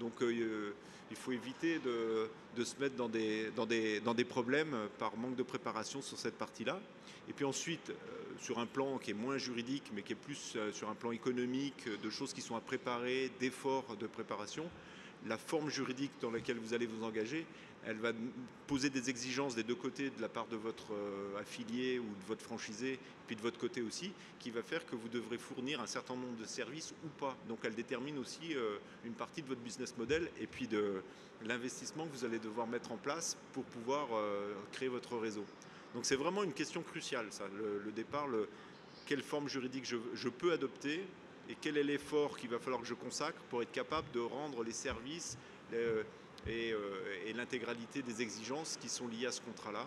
Donc, il faut éviter de se mettre dans des problèmes par manque de préparation sur cette partie-là. Et puis ensuite, sur un plan qui est moins juridique, mais qui est plus sur un plan économique, de choses qui sont à préparer, d'efforts de préparation, la forme juridique dans laquelle vous allez vous engager, elle va poser des exigences des deux côtés, de la part de votre affilié ou de votre franchisé, puis de votre côté aussi, qui va faire que vous devrez fournir un certain nombre de services ou pas. Donc elle détermine aussi une partie de votre business model et puis de l'investissement que vous allez devoir mettre en place pour pouvoir créer votre réseau. Donc c'est vraiment une question cruciale, ça, le départ, quelle forme juridique je peux adopter et quel est l'effort qu'il va falloir que je consacre pour être capable de rendre les services et l'intégralité des exigences qui sont liées à ce contrat-là.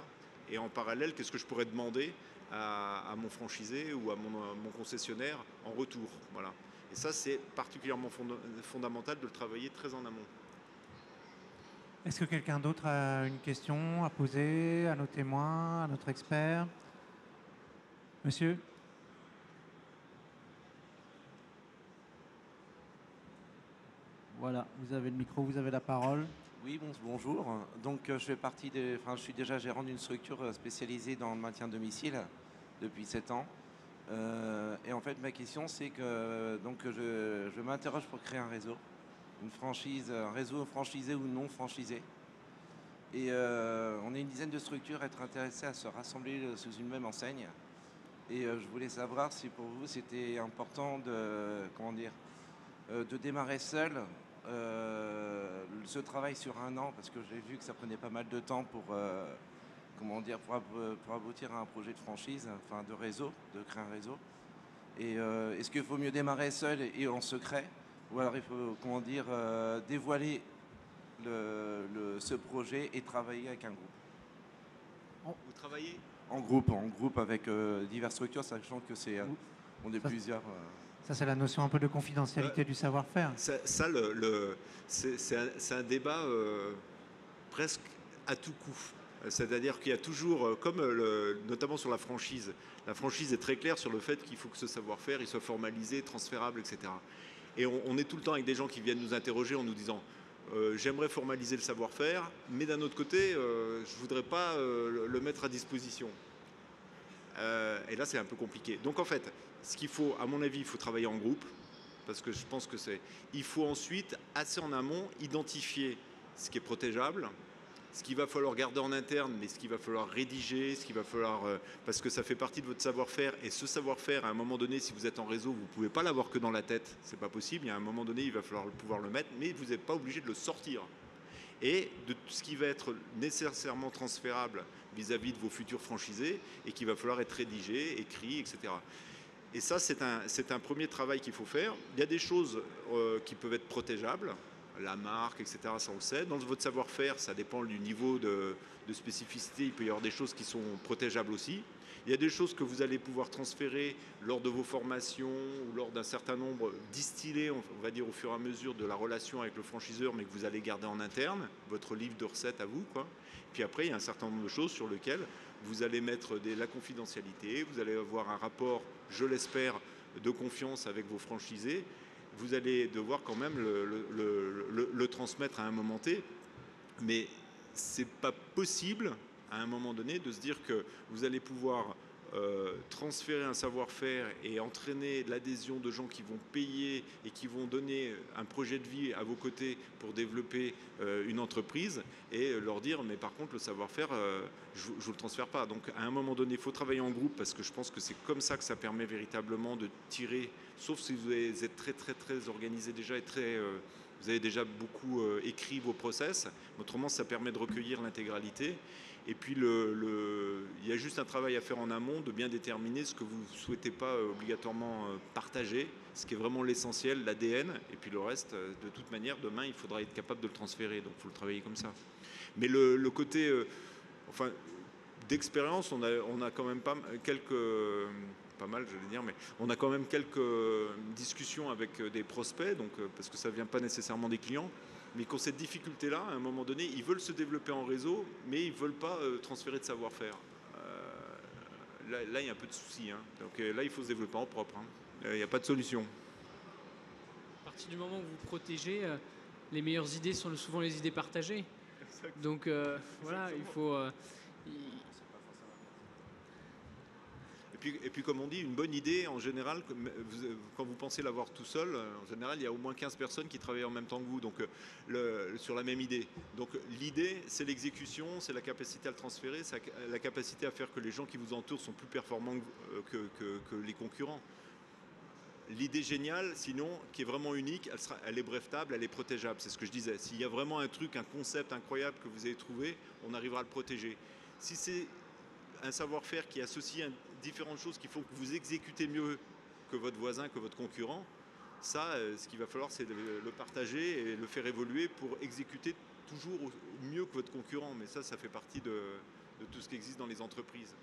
Et en parallèle, qu'est-ce que je pourrais demander à mon franchisé ou à mon concessionnaire en retour. Voilà. Et ça, c'est particulièrement fondamental de le travailler très en amont. Est-ce que quelqu'un d'autre a une question à poser à nos témoins, à notre expert? Monsieur? Voilà, vous avez le micro, vous avez la parole. Oui, bonjour. Donc, je suis déjà gérant d'une structure spécialisée dans le maintien à domicile. depuis 7 ans. Et en fait, ma question, c'est que donc, je m'interroge pour créer un réseau, une franchise, un réseau franchisé ou non franchisé. Et on est une dizaine de structures à être intéressées à se rassembler sous une même enseigne. Et je voulais savoir si pour vous c'était important de démarrer seul ce travail sur un an, parce que j'ai vu que ça prenait pas mal de temps pour aboutir à un projet de franchise, enfin de réseau, de créer un réseau. Et est-ce qu'il faut mieux démarrer seul et en secret, ou alors il faut dévoiler ce projet et travailler avec un groupe? Vous travaillez En groupe avec diverses structures, sachant que on est plusieurs. Ça, c'est la notion un peu de confidentialité du savoir-faire. C'est un débat presque à tout coup. C'est-à-dire qu'il y a toujours, notamment sur la franchise est très claire sur le fait qu'il faut que ce savoir-faire il soit formalisé, transférable, etc. Et on est tout le temps avec des gens qui viennent nous interroger en nous disant j'aimerais formaliser le savoir-faire, mais d'un autre côté, je ne voudrais pas le mettre à disposition. Et là, c'est un peu compliqué. Donc en fait, ce qu'il faut, à mon avis, il faut travailler en groupe, parce que je pense que il faut ensuite, assez en amont, identifier ce qui est protégeable, ce qu'il va falloir garder en interne, mais ce qu'il va falloir rédiger, ce qu'il va falloir, parce que ça fait partie de votre savoir-faire. Et ce savoir-faire, à un moment donné, si vous êtes en réseau, vous ne pouvez pas l'avoir que dans la tête. C'est pas possible. Il y a un moment donné, il va falloir pouvoir le mettre, mais vous n'êtes pas obligé de le sortir. Et de tout ce qui va être nécessairement transférable vis-à-vis de vos futurs franchisés et qu'il va falloir être rédigé, écrit, etc. Et ça, c'est un premier travail qu'il faut faire. Il y a des choses qui peuvent être protégeables, la marque, etc., ça on le sait. Dans votre savoir-faire, ça dépend du niveau de spécificité. Il peut y avoir des choses qui sont protégeables aussi. Il y a des choses que vous allez pouvoir transférer lors de vos formations ou lors d'un certain nombre, distillés, on va dire, au fur et à mesure de la relation avec le franchiseur, mais que vous allez garder en interne, votre livre de recettes à vous, quoi. Puis après, il y a un certain nombre de choses sur lesquelles vous allez mettre la confidentialité, vous allez avoir un rapport, je l'espère, de confiance avec vos franchisés. Vous allez devoir quand même le transmettre à un moment T, mais c'est pas possible à un moment donné de se dire que vous allez pouvoir transférer un savoir-faire et entraîner l'adhésion de gens qui vont payer et qui vont donner un projet de vie à vos côtés pour développer une entreprise et leur dire mais par contre le savoir-faire je ne vous le transfère pas. Donc à un moment donné il faut travailler en groupe parce que je pense que c'est comme ça que ça permet véritablement de tirer, sauf si vous êtes très très très organisé déjà et vous avez déjà beaucoup écrit vos process, autrement ça permet de recueillir l'intégralité. Et puis, il y a juste un travail à faire en amont de bien déterminer ce que vous ne souhaitez pas obligatoirement partager, ce qui est vraiment l'essentiel, l'ADN. Et puis le reste, de toute manière, demain, il faudra être capable de le transférer. Donc, il faut le travailler comme ça. Mais le côté d'expérience, on a quand même on a quand même quelques discussions avec des prospects, donc, parce que ça ne vient pas nécessairement des clients. Mais qui ont cette difficulté-là, à un moment donné, ils veulent se développer en réseau, mais ils ne veulent pas transférer de savoir-faire. Là, il y a un peu de souci. Hein. Donc là, il faut se développer en propre. Hein. Il n'y a pas de solution. À partir du moment où vous protégez, les meilleures idées sont souvent les idées partagées. Exactement. Donc voilà, il faut... Et puis, comme on dit, une bonne idée, en général, quand vous pensez l'avoir tout seul, en général, il y a au moins 15 personnes qui travaillent en même temps que vous, donc sur la même idée. Donc l'idée, c'est l'exécution, c'est la capacité à le transférer, c'est la capacité à faire que les gens qui vous entourent sont plus performants que les concurrents. L'idée géniale, sinon, qui est vraiment unique, elle est brevetable, elle est protégeable. C'est ce que je disais. S'il y a vraiment un truc, un concept incroyable que vous avez trouvé, on arrivera à le protéger. Si c'est un savoir-faire qui associe différentes choses qui font que vous exécutez mieux que votre voisin, que votre concurrent, ça, ce qu'il va falloir, c'est de le partager et le faire évoluer pour exécuter toujours mieux que votre concurrent. Mais ça fait partie de tout ce qui existe dans les entreprises.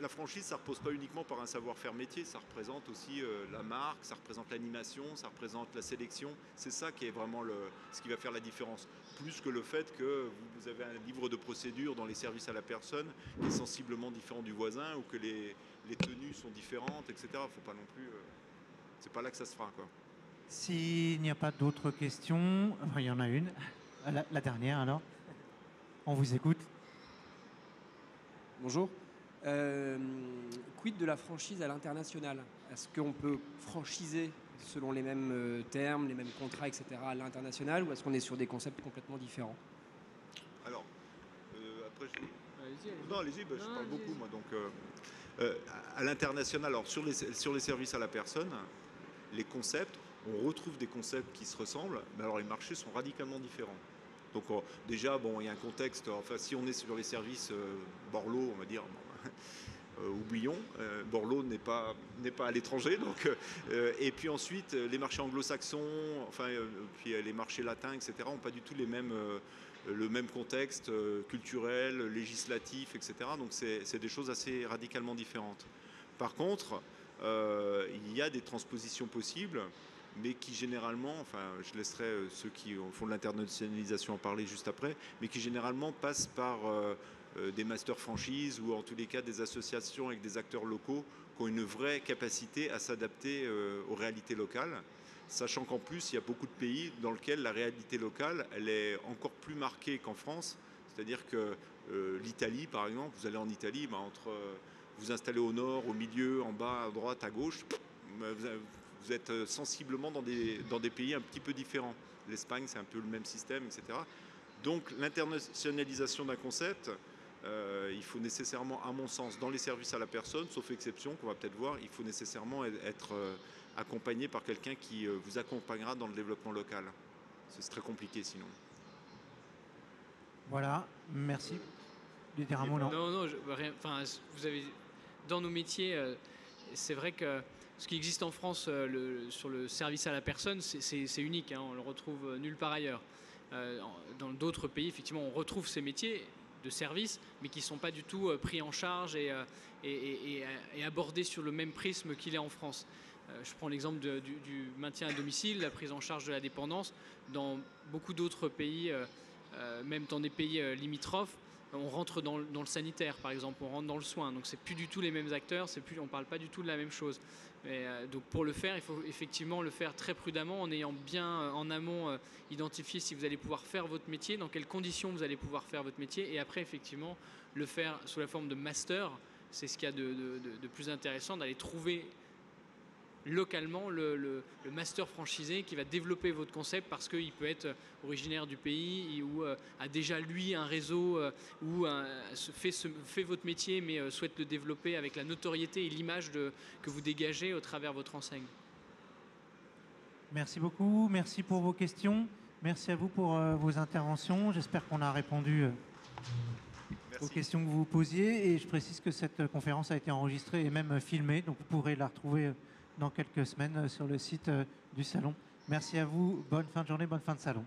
La franchise, ça ne repose pas uniquement par un savoir-faire métier, ça représente aussi la marque, ça représente l'animation, ça représente la sélection. C'est ça qui est vraiment ce qui va faire la différence. Plus que le fait que vous avez un livre de procédure dans les services à la personne qui est sensiblement différent du voisin ou que les tenues sont différentes, etc. Faut pas non plus... c'est pas là que ça se fera, quoi. S'il n'y a pas d'autres questions, enfin, il y en a une. La dernière, alors. On vous écoute. Bonjour. Quid de la franchise à l'international? Est-ce qu'on peut franchiser selon les mêmes termes, les mêmes contrats, etc. à l'international, ou est-ce qu'on est sur des concepts complètement différents? Alors, après, Allez-y. non, allez-y, je Non, parle beaucoup, allez-y. moi. Donc, à l'international, alors sur les services à la personne, les concepts, on retrouve des concepts qui se ressemblent, mais alors les marchés sont radicalement différents. Donc déjà, bon, il y a un contexte, enfin si on est sur les services Borloo, on va dire, bon, oublions, Borloo n'est pas à l'étranger, donc, et puis ensuite les marchés anglo-saxons, enfin, puis les marchés latins, etc., n'ont pas du tout le même contexte culturel, législatif, etc. Donc c'est des choses assez radicalement différentes. Par contre, il y a des transpositions possibles, mais qui généralement, enfin je laisserai ceux qui font de l'internationalisation en parler juste après, mais qui généralement passent par des master franchises ou en tous les cas des associations avec des acteurs locaux qui ont une vraie capacité à s'adapter aux réalités locales, sachant qu'en plus il y a beaucoup de pays dans lesquels la réalité locale elle est encore plus marquée qu'en France, c'est-à-dire que l'Italie par exemple, vous allez en Italie, entre vous installez au nord, au milieu, en bas, à droite, à gauche, vous êtes sensiblement dans des pays un petit peu différents. L'Espagne, c'est un peu le même système, etc. Donc l'internationalisation d'un concept, il faut nécessairement, à mon sens, dans les services à la personne, sauf exception qu'on va peut-être voir, il faut nécessairement être accompagné par quelqu'un qui vous accompagnera dans le développement local. C'est très compliqué sinon. Voilà, merci. Vous voulez dire un mot, non? Non, rien, enfin, vous avez, dans nos métiers, c'est vrai que ce qui existe en France sur le service à la personne, c'est unique, hein, on le retrouve nulle part ailleurs. Dans d'autres pays, effectivement, on retrouve ces métiers de service, mais qui ne sont pas du tout pris en charge et abordés sur le même prisme qu'il est en France. Je prends l'exemple du maintien à domicile, la prise en charge de la dépendance. Dans beaucoup d'autres pays, même dans des pays limitrophes, on rentre dans le sanitaire, par exemple, on rentre dans le soin. Donc c'est plus du tout les mêmes acteurs, on ne parle pas du tout de la même chose. Donc pour le faire, il faut effectivement le faire très prudemment, en ayant bien en amont identifié si vous allez pouvoir faire votre métier, dans quelles conditions vous allez pouvoir faire votre métier, et après effectivement le faire sous la forme de master. C'est ce qu'il y a de plus intéressant, d'aller trouver localement le master franchisé qui va développer votre concept parce qu'il peut être originaire du pays ou a déjà lui un réseau ou fait votre métier mais souhaite le développer avec la notoriété et l'image que vous dégagez au travers de votre enseigne. Merci beaucoup, merci pour vos questions, merci à vous pour vos interventions. J'espère qu'on a répondu aux questions que vous posiez, et je précise que cette conférence a été enregistrée et même filmée, donc vous pourrez la retrouver dans quelques semaines sur le site du salon. Merci à vous, bonne fin de journée, bonne fin de salon.